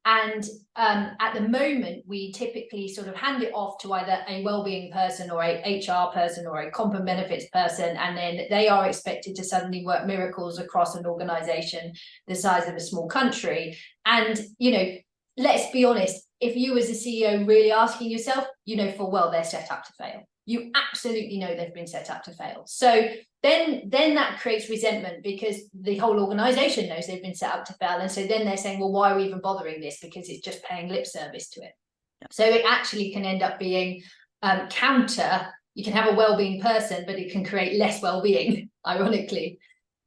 And at the moment, we typically sort of hand it off to either a wellbeing person or a HR person or a comp and benefits person, and then they are expected to suddenly work miracles across an organization the size of a small country. And, you know, let's be honest, if you as a CEO really asking yourself, you know full well they're set up to fail. You absolutely know they've been set up to fail. So then that creates resentment, because the whole organization knows they've been set up to fail. And so then they're saying, well, why are we even bothering this? Because it's just paying lip service to it. Yeah. So it actually can end up being counter. You can have a well-being person, but it can create less well-being, ironically.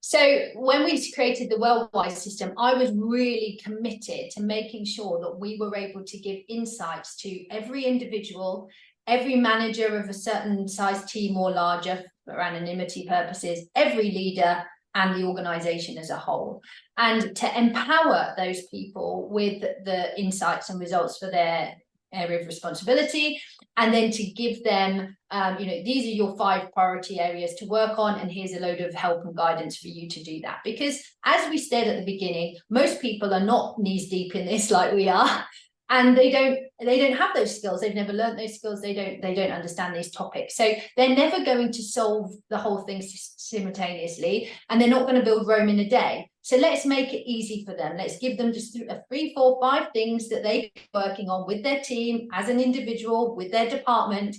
So when we created the WellWise system, I was really committed to making sure that we were able to give insights to every individual, every manager of a certain size team or larger for anonymity purposes, every leader, and the organization as a whole, and to empower those people with the insights and results for their area of responsibility, and then to give them, these are your 5 priority areas to work on, and here's a load of help and guidance for you to do that. Because as we said at the beginning, most people are not knees deep in this like we are, and they don't have those skills. They've never learned those skills. They don't understand these topics. So they're never going to solve the whole thing simultaneously, and they're not going to build Rome in a day. So let's make it easy for them. Let's give them just 3, 4, 5 things that they're working on with their team, as an individual, with their department,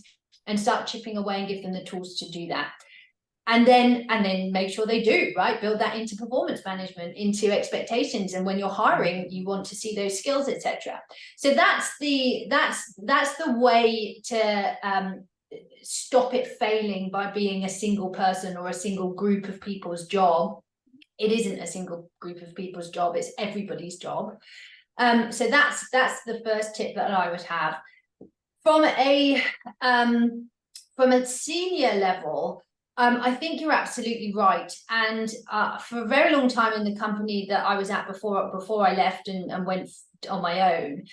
and start chipping away and give them the tools to do that. And then make sure they do, right? Build that into performance management, into expectations. And when you're hiring, you want to see those skills, etc. So that's the way to stop it failing by being a single person or a single group of people's job. It isn't a single group of people's job, it's everybody's job. So that's the first tip that I would have. From a senior level, I think you're absolutely right. And for a very long time in the company that I was at before I left and went on my own,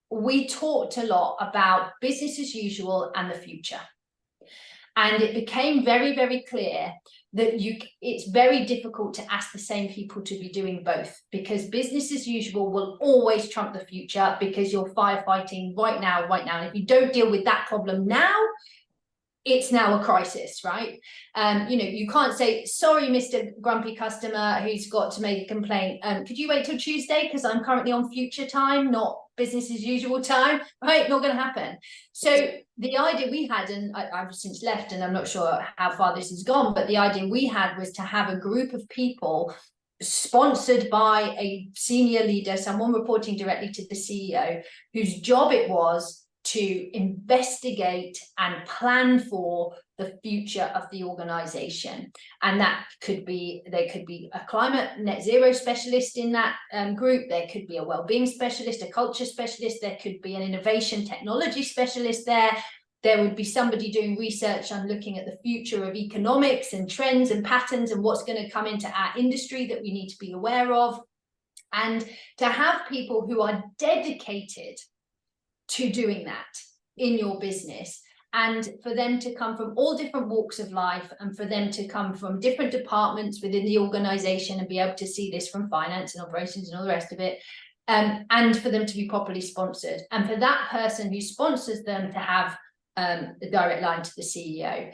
we talked a lot about business as usual and the future. And it became very, very clear that it's very difficult to ask the same people to be doing both, because business as usual will always trump the future, because you're firefighting right now. And if you don't deal with that problem now, it's now a crisis, right? You can't say, sorry, Mr. Grumpy customer who's got to make a complaint. Could you wait till Tuesday? Because I'm currently on future time, not business as usual time, right? Not going to happen. So the idea we had, and I've since left, and I'm not sure how far this has gone, but the idea we had was to have a group of people sponsored by a senior leader, someone reporting directly to the CEO, whose job it was to investigate and plan for the future of the organization. And that could be, there could be a climate net zero specialist in that group, there could be a well-being specialist, a culture specialist, there could be an innovation technology specialist there would be somebody doing research on looking at the future of economics and trends and patterns and what's going to come into our industry that we need to be aware of. And to have people who are dedicated to doing that in your business, and for them to come from all different walks of life, and for them to come from different departments within the organization and be able to see this from finance and operations and all the rest of it, and for them to be properly sponsored, and for that person who sponsors them to have a direct line to the CEO.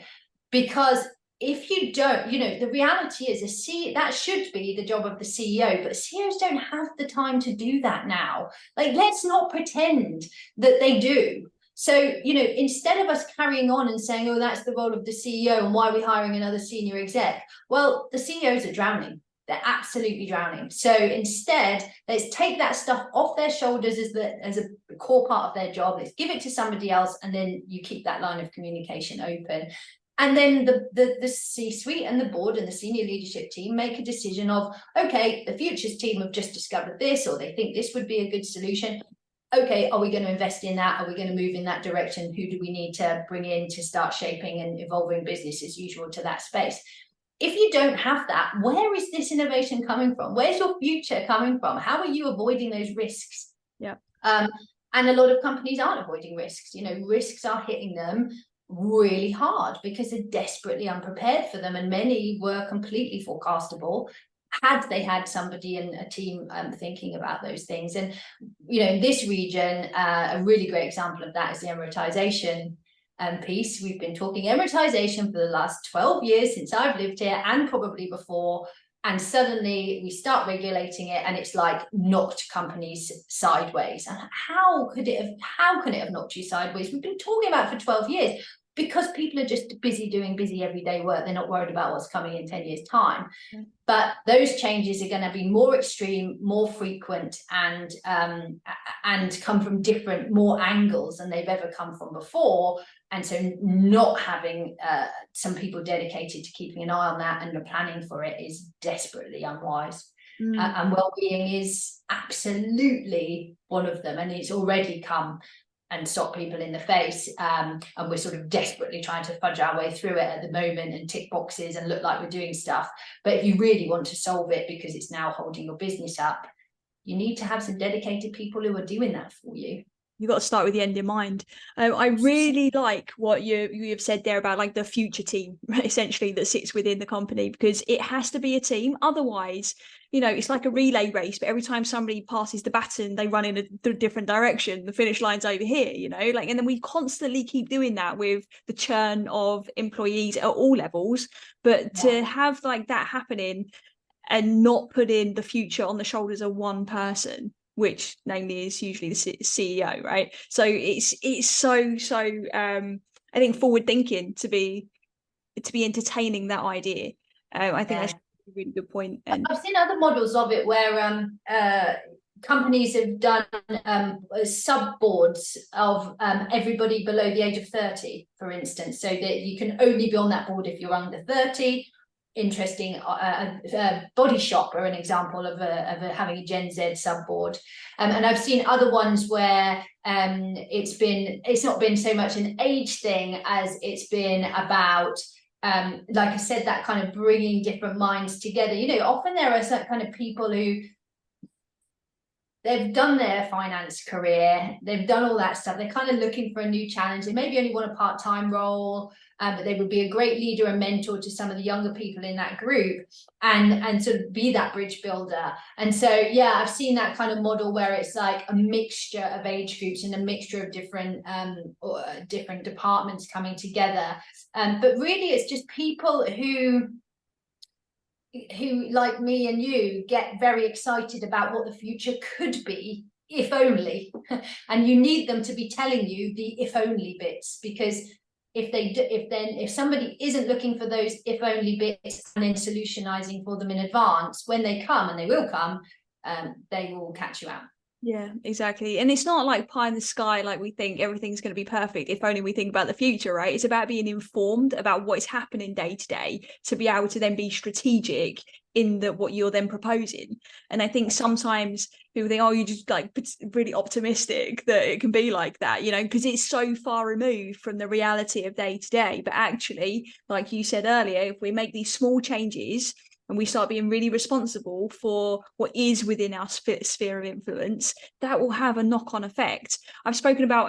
Because if you don't, the reality is that should be the job of the CEO, but CEOs don't have the time to do that now. Like, let's not pretend that they do. So, instead of us carrying on and saying, oh, that's the role of the CEO and why are we hiring another senior exec? Well, the CEOs are drowning. They're absolutely drowning. So instead, let's take that stuff off their shoulders as a core part of their job. Let's give it to somebody else, and then you keep that line of communication open. And then the C-suite and the board and the senior leadership team make a decision of, okay, the futures team have just discovered this, or they think this would be a good solution. Okay, are we going to invest in that? Are we going to move in that direction? Who do we need to bring in to start shaping and evolving business as usual to that space? If you don't have that, where is this innovation coming from? Where's your future coming from? How are you avoiding those risks? Yeah. And a lot of companies aren't avoiding risks. Risks are hitting them really hard because they're desperately unprepared for them, and many were completely forecastable had they had somebody in a team thinking about those things. And in this region, a really great example of that is the Emiratization piece. We've been talking Emiratization for the last 12 years since I've lived here, and probably before, and suddenly we start regulating it and it's like knocked companies sideways. And how can it have knocked you sideways? We've been talking about it for 12 years. Because people are just doing busy everyday work. They're not worried about what's coming in 10 years' time. But those changes are going to be more extreme, more frequent, and come from more angles than they've ever come from before. And so not having some people dedicated to keeping an eye on that and the planning for it is desperately unwise. And well-being is absolutely one of them. And it's already come and stop people in the face, and we're sort of desperately trying to fudge our way through it at the moment and tick boxes and look like we're doing stuff. But if you really want to solve it because it's now holding your business up, you need to have some dedicated people who are doing that for you. You've got to start with the end in mind. I really like what you have said there about like the future team, essentially, that sits within the company, because it has to be a team. Otherwise, it's like a relay race, but every time somebody passes the baton, they run in a different direction. The finish line's over here, and then we constantly keep doing that with the churn of employees at all levels. But to have like that happening and not put in the future on the shoulders of one person, which namely is usually the CEO, right? So it's so I think forward thinking to be entertaining that idea. I think that's a really good point. And I've seen other models of it where companies have done sub-boards of everybody below the age of 30, for instance, so that you can only be on that board if you're under 30. Interesting. Body Shop are an example of having a Gen Z sub-board, and I've seen other ones where it's not been so much an age thing as it's been about like I said, that kind of bringing different minds together. Often there are certain kind of people who they've done their finance career, they've done all that stuff, they're kind of looking for a new challenge. They maybe only want a part-time role, but they would be a great leader and mentor to some of the younger people in that group, and sort of be that bridge builder. And so, yeah, I've seen that kind of model where it's like a mixture of age groups and a mixture of different different departments coming together. But really, it's just people who, like me and you, get very excited about what the future could be, if only. And you need them to be telling you the if only bits, because if somebody isn't looking for those if only bits and then solutionizing for them in advance, when they come, and they will come, they will catch you out. Yeah, exactly. And it's not like pie in the sky, like we think everything's going to be perfect if only we think about the future, right? It's about being informed about what is happening day to day to be able to then be strategic in what you're then proposing. And I think sometimes people think, oh, you're just like really optimistic that it can be like that, you know, because it's so far removed from the reality of day to day. But actually, like you said earlier, if we make these small changes and we start being really responsible for what is within our sphere of influence, that will have a knock-on effect. I've spoken about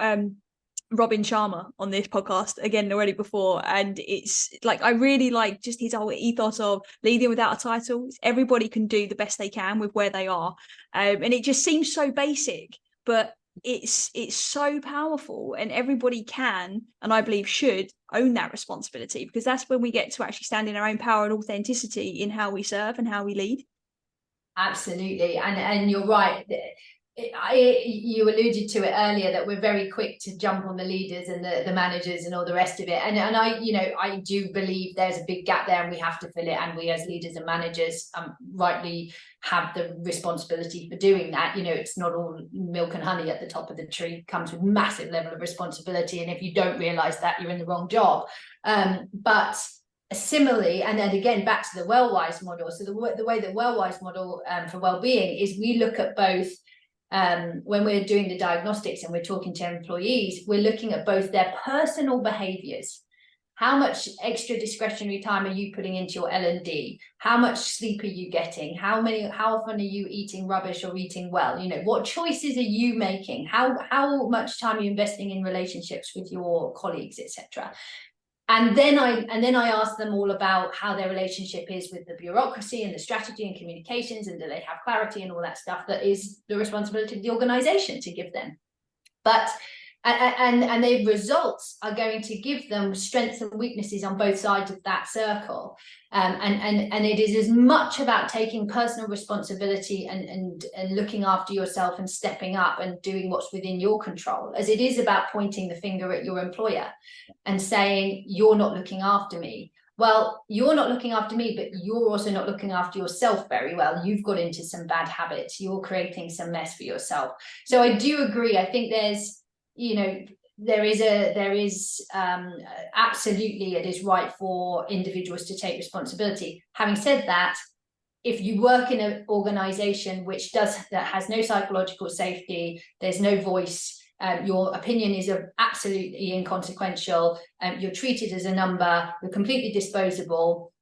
Robin Sharma on this podcast again already before, and it's like, I really like just his whole ethos of leading without a title. Everybody can do the best they can with where they are, and it just seems so basic, but it's so powerful, and everybody can, and I believe should, own that responsibility, because that's when we get to actually stand in our own power and authenticity in how we serve and how we lead. Absolutely. And you're right. You alluded to it earlier that we're very quick to jump on the leaders and the managers and all the rest of it. And I do believe there's a big gap there, and we have to fill it. And we as leaders and managers rightly have the responsibility for doing that. You know, it's not all milk and honey at the top of the tree. It comes with massive level of responsibility. And if you don't realize that, you're in the wrong job. But similarly, and then again, back to the WellWise model. So the way that WellWise model for wellbeing is, we look at both. When we're doing the diagnostics and we're talking to employees, we're looking at both their personal behaviors. How much extra discretionary time are you putting into your L&D? How much sleep are you getting? How often are you eating rubbish or eating well? You know, what choices are you making? How much time are you investing in relationships with your colleagues, etc.? And then I ask them all about how their relationship is with the bureaucracy and the strategy and communications, and do they have clarity and all that stuff that is the responsibility of the organization to give them. But and the results are going to give them strengths and weaknesses on both sides of that circle. And it is as much about taking personal responsibility and looking after yourself and stepping up and doing what's within your control, as it is about pointing the finger at your employer and saying, you're not looking after me. Well, you're not looking after me, but you're also not looking after yourself very well. You've got into some bad habits. You're creating some mess for yourself. So I do agree. I think there's, you know, there is absolutely, it is right for individuals to take responsibility. Having said that, if you work in an organization that has no psychological safety, there's no voice, your opinion is absolutely inconsequential, you're treated as a number, you're completely disposable,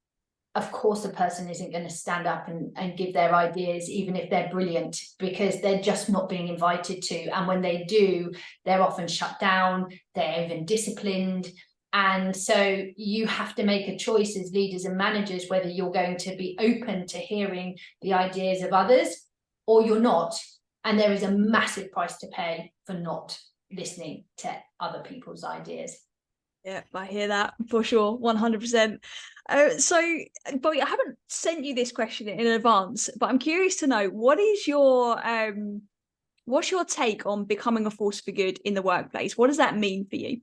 of course the person isn't going to stand up and give their ideas, even if they're brilliant, because they're just not being invited to. And when they do, they're often shut down, they're even disciplined. And so you have to make a choice as leaders and managers, whether you're going to be open to hearing the ideas of others or you're not. And there is a massive price to pay for not listening to other people's ideas. Yeah, I hear that for sure, 100%. So, Bobbi, I haven't sent you this question in advance, but I'm curious to know, what's your take on becoming a force for good in the workplace? What does that mean for you?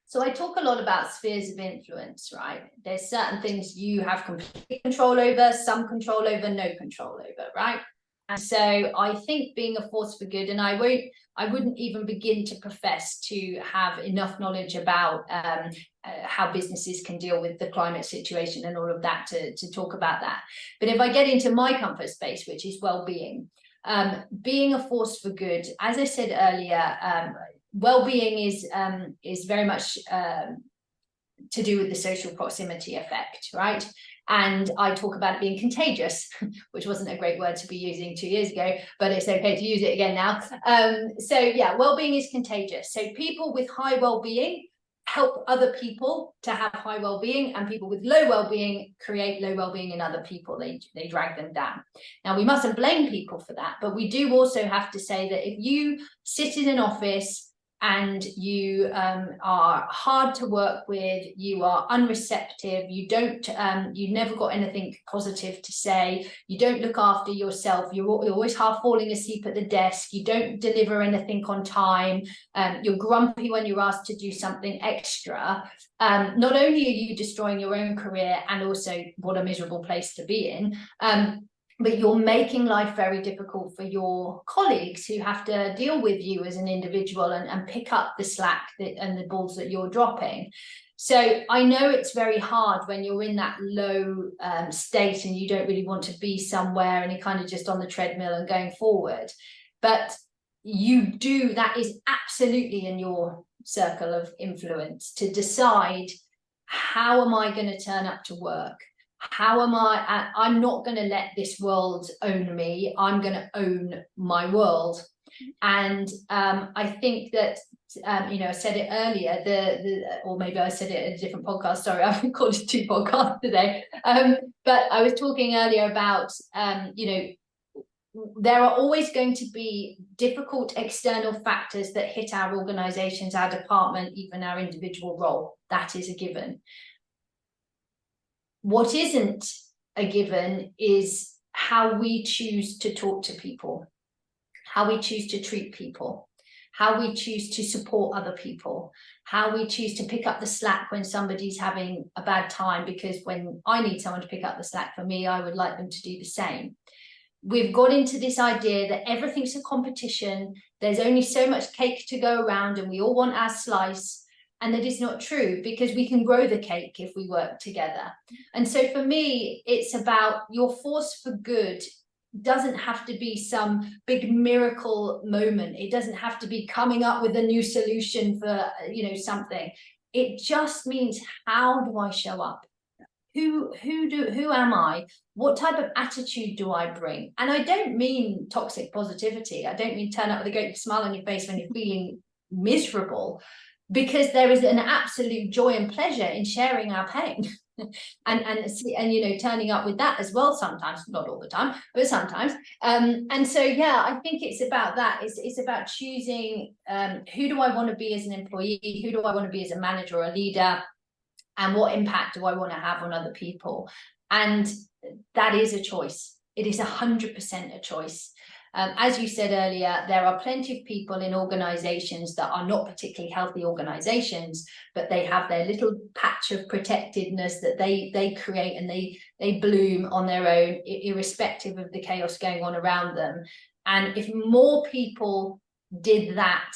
So I talk a lot about spheres of influence, right? There's certain things you have complete control over, some control over, no control over, right? And so I think being a force for good, and I wouldn't even begin to profess to have enough knowledge about how businesses can deal with the climate situation and all of that to talk about that. But if I get into my comfort space, which is well-being, being a force for good, as I said earlier, well-being is very much to do with the social proximity effect, right? And I talk about it being contagious, which wasn't a great word to be using 2 years ago, but it's okay to use it again now. So yeah, well-being is contagious. So people with high well-being help other people to have high well-being, and people with low well-being create low well-being in other people. They drag them down. Now, we mustn't blame people for that, but we do also have to say that if you sit in an office and you are hard to work with, you are unreceptive, you don't, you've never got anything positive to say, you don't look after yourself, you're always half falling asleep at the desk, you don't deliver anything on time, you're grumpy when you're asked to do something extra, not only are you destroying your own career, and also what a miserable place to be in, but you're making life very difficult for your colleagues who have to deal with you as an individual and pick up the slack and the balls that you're dropping. So I know it's very hard when you're in that low state and you don't really want to be somewhere and you're kind of just on the treadmill and going forward. But that is absolutely in your circle of influence to decide, how am I going to turn up to work? How am I'm not going to let this world own me. I'm going to own my world. And I think that, I said it earlier, or maybe I said it in a different podcast. Sorry, I've recorded 2 podcasts today. But I was talking earlier about, there are always going to be difficult external factors that hit our organizations, our department, even our individual role. That is a given. What isn't a given is how we choose to talk to people, how we choose to treat people, how we choose to support other people, how we choose to pick up the slack when somebody's having a bad time, because when I need someone to pick up the slack for me, I would like them to do the same. We've got into this idea that everything's a competition, there's only so much cake to go around and we all want our slice. And that is not true, because we can grow the cake if we work together. And so for me, it's about your force for good doesn't have to be some big miracle moment. It doesn't have to be coming up with a new solution for, something. It just means, how do I show up? Who am I? What type of attitude do I bring? And I don't mean toxic positivity. I don't mean turn up with a great smile on your face when you're feeling miserable. Because there is an absolute joy and pleasure in sharing our pain and turning up with that as well sometimes, not all the time, but sometimes. And so, yeah, I think it's about that. It's about choosing who do I want to be as an employee, who do I want to be as a manager or a leader, and what impact do I want to have on other people. And that is a choice. It is 100% a choice. As you said earlier, there are plenty of people in organizations that are not particularly healthy organizations, but they have their little patch of protectedness that they create, and they bloom on their own, irrespective of the chaos going on around them. And if more people did that,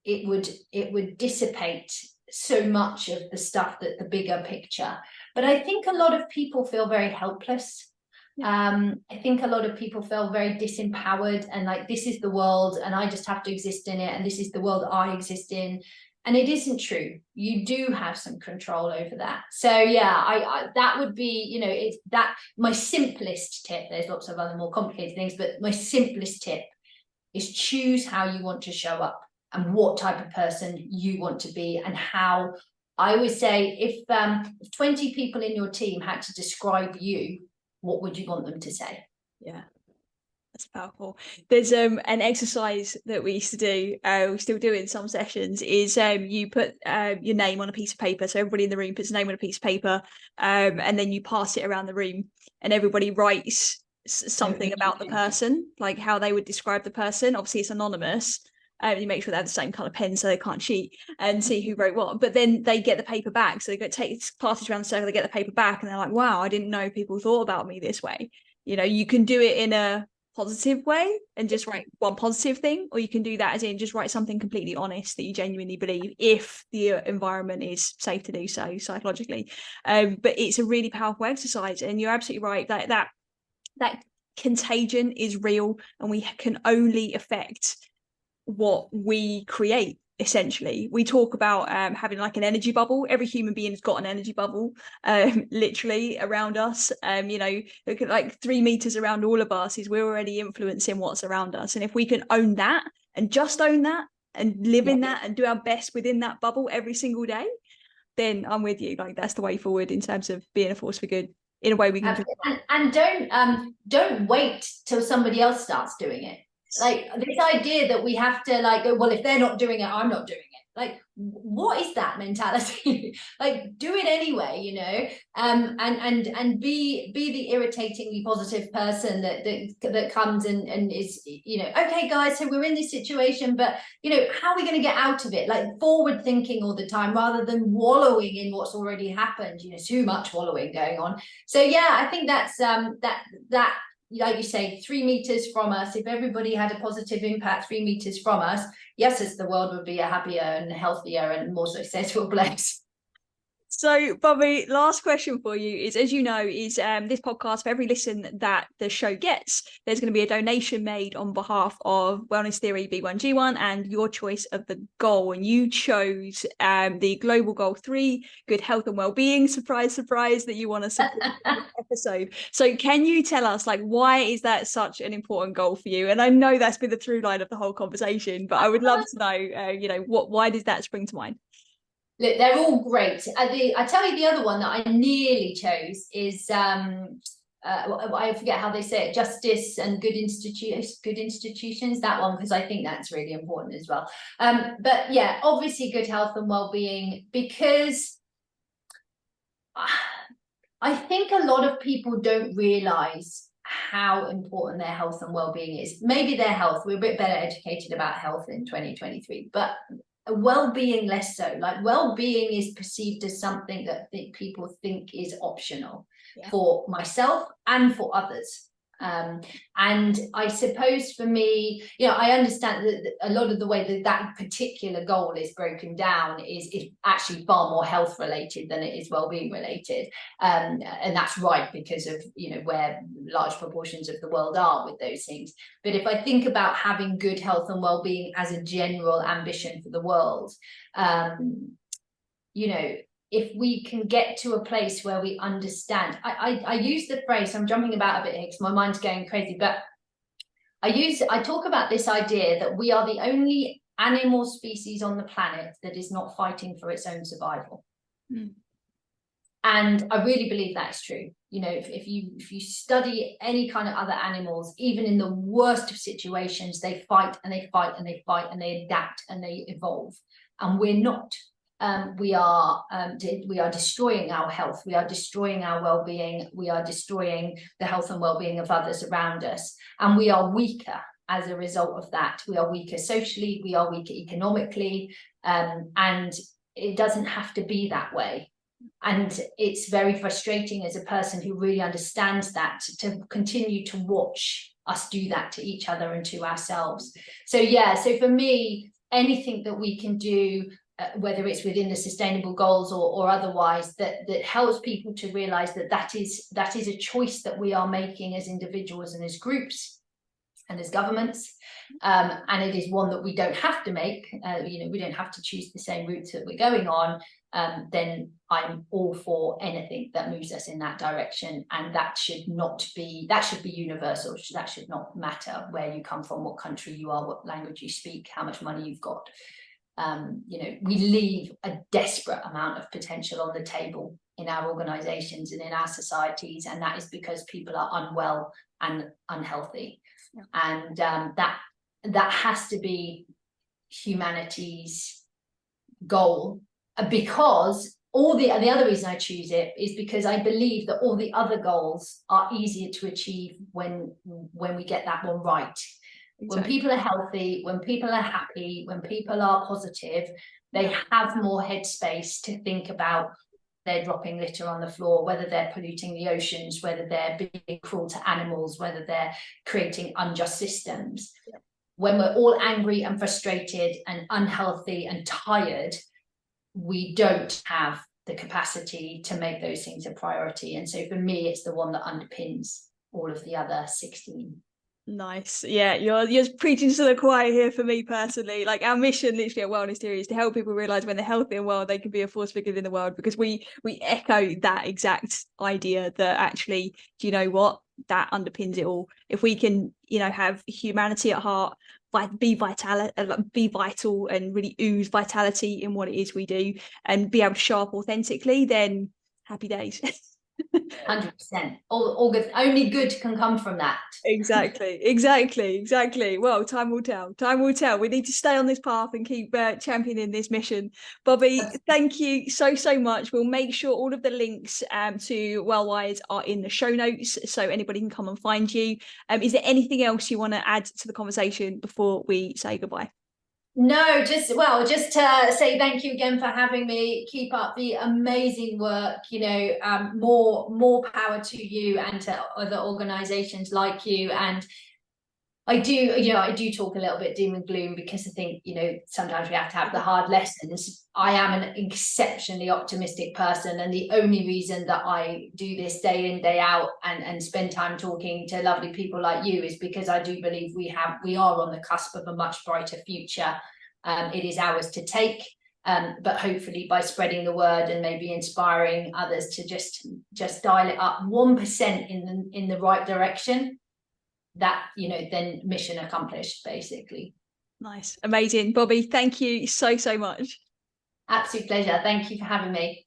it would dissipate so much of the stuff, that the bigger picture. But I think a lot of people feel very helpless. I think a lot of people feel very disempowered, and like, this is the world and I just have to exist in it, and this is the world I exist in. And it isn't true. You do have some control over that. So yeah, I that would be, it's that my simplest tip. There's lots of other more complicated things, but my simplest tip is choose how you want to show up and what type of person you want to be. And how, I always say, if 20 people in your team had to describe you, what would you want them to say? Yeah, that's powerful. There's an exercise that we used to do, we still do it in some sessions, is you put your name on a piece of paper. So everybody in the room puts a name on a piece of paper, and then you pass it around the room, and everybody writes something about the person, like how they would describe the person. Obviously it's anonymous. You make sure they have the same kind of pen so they can't cheat and see who wrote what. But then they get the paper back. So they go pass it around the circle, they get the paper back, and they're like, wow, I didn't know people thought about me this way. You can do it in a positive way and just write one positive thing, or you can do that as in just write something completely honest that you genuinely believe, if the environment is safe to do so psychologically. But it's a really powerful exercise, and you're absolutely right that contagion is real, and we can only affect what we create. essentially. We talk about having like an energy bubble. Every human being has got an energy bubble, literally around us. You know, look at like 3 meters around all of us is we're already influencing what's around us. And if we can own that and just own that and live in that and do our best within that bubble every single day, then I'm with you. Like that's the way forward in terms of being a force for good in a way we can. And don't wait till somebody else starts doing it. Like this idea that we have to like go, well, if they're not doing it, I'm not doing it. Like, what is that mentality? Like, do it anyway, you know, and be the irritatingly positive person that comes and is, you know, okay, guys, so we're in this situation, but you know, how are we going to get out of it? Like forward thinking all the time rather than wallowing in what's already happened. You know, too much wallowing going on. So yeah, I think that's that. Like you say, 3 meters from us, if everybody had a positive impact 3 meters from us, yes, the world would be a happier and healthier and more successful place. So, Bobbi, last question for you is, as you know, is this podcast, for every listen that the show gets, there's going to be a donation made on behalf of Wellness Theory B1G1 and your choice of the goal. And you chose the Global Goal 3, Good Health and Wellbeing. Surprise, surprise, that you want to support this episode. So can you tell us, like, why is that such an important goal for you? And I know that's been the through line of the whole conversation, but I would love to know, you know, why does that spring to mind? Look, they're all great. I tell you the other one that I nearly chose is I forget how they say it, justice and good institutions, that one, because I think that's really important as well. But yeah, obviously good health and well-being, because I think a lot of people don't realize how important their health and well-being is. Maybe their health, we're a bit better educated about health in 2023, but well-being less so. Like well-being is perceived as something that people think is optional, for myself and for others. And I suppose for me, you know, I understand that a lot of the way that particular goal is broken down is actually far more health related than it is well-being related, and that's right, because of, you know, where large proportions of the world are with those things. But if I think about having good health and well-being as a general ambition for the world, you know, if we can get to a place where we understand, I use the phrase, I'm jumping about a bit here because my mind's going crazy, but I talk about this idea that we are the only animal species on the planet that is not fighting for its own survival. And I really believe that's true. You know, if you study any kind of other animals, even in the worst of situations, they fight and they fight and they fight and they adapt and they evolve. And we're not. We are destroying our health, we are destroying our well-being, we are destroying the health and well-being of others around us, and we are weaker as a result of that. We are weaker socially, we are weaker economically, and it doesn't have to be that way. And it's very frustrating as a person who really understands that, to continue to watch us do that to each other and to ourselves. So yeah, so for me, anything that we can do, whether it's within the sustainable goals or otherwise, that helps people to realize that is a choice that we are making as individuals and as groups and as governments, and it is one that we don't have to make. You know, we don't have to choose the same route that we're going on. Then I'm all for anything that moves us in that direction, and that should be universal. That should not matter where you come from, what country you are, what language you speak, how much money you've got. You know, we leave a desperate amount of potential on the table in our organizations and in our societies, and that is because people are unwell and unhealthy. And that has to be humanity's goal, because the other reason I choose it is because I believe that all the other goals are easier to achieve when we get that one right. Exactly. When people are healthy, when people are happy, when people are positive, they have more headspace to think about they're dropping litter on the floor, whether they're polluting the oceans, whether they're being cruel to animals, whether they're creating unjust systems. Yeah. When we're all angry and frustrated and unhealthy and tired, we don't have the capacity to make those things a priority. And so for me, it's the one that underpins all of the other 16. Nice. Yeah, you're preaching to the choir here for me personally. Like, our mission literally at Wellness Theory is to help people realize when they're healthy and well, they can be a force for good in the world, because we echo that exact idea that actually, do you know what? That underpins it all. If we can, have humanity at heart, be vital and really ooze vitality in what it is we do, and be able to show up authentically, then happy days. 100%. All good. Only good can come from that. Exactly. Well, time will tell. We need to stay on this path and keep championing this mission. Bobbi, thank you so much. We'll make sure all of the links to WellWise are in the show notes, so anybody can come and find you. Is there anything else you want to add to the conversation before we say goodbye? No, just to say thank you again for having me. Keep up the amazing work. More power to you and to other organizations like you. And I do talk a little bit doom and gloom, because I think, sometimes we have to have the hard lessons. I am an exceptionally optimistic person, and the only reason that I do this day in, day out and spend time talking to lovely people like you is because I do believe we are on the cusp of a much brighter future. It is ours to take, but hopefully by spreading the word and maybe inspiring others to just dial it up 1% in the right direction, that, then mission accomplished, basically. Nice. Amazing. Bobbi, thank you so much. Absolute pleasure. Thank you for having me.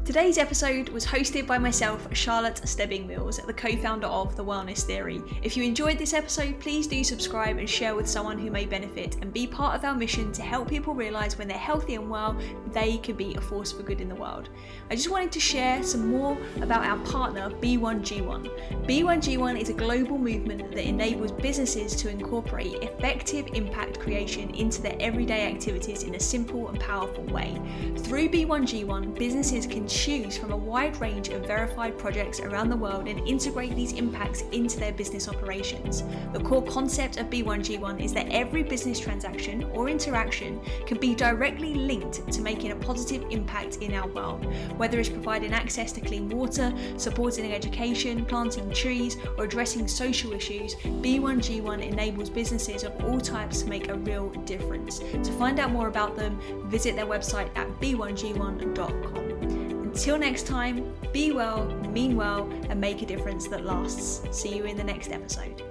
Today's episode was hosted by myself, Charlotte Stebbing-Mills, the co-founder of The Wellness Theory. If you enjoyed this episode, please do subscribe and share with someone who may benefit, and be part of our mission to help people realise when they're healthy and well, they can be a force for good in the world. I just wanted to share some more about our partner, B1G1. B1G1 is a global movement that enables businesses to incorporate effective impact creation into their everyday activities in a simple and powerful way. Through B1G1, businesses can choose from a wide range of verified projects around the world and integrate these impacts into their business operations. The core concept of B1G1 is that every business transaction or interaction can be directly linked to making a positive impact in our world, whether it's providing access to clean water, supporting education, planting trees, or addressing social issues. B1G1 enables businesses of all types to make a real difference. To find out more about them, visit their website at b1g1.com. Until next time, be well, mean well, and make a difference that lasts. See you in the next episode.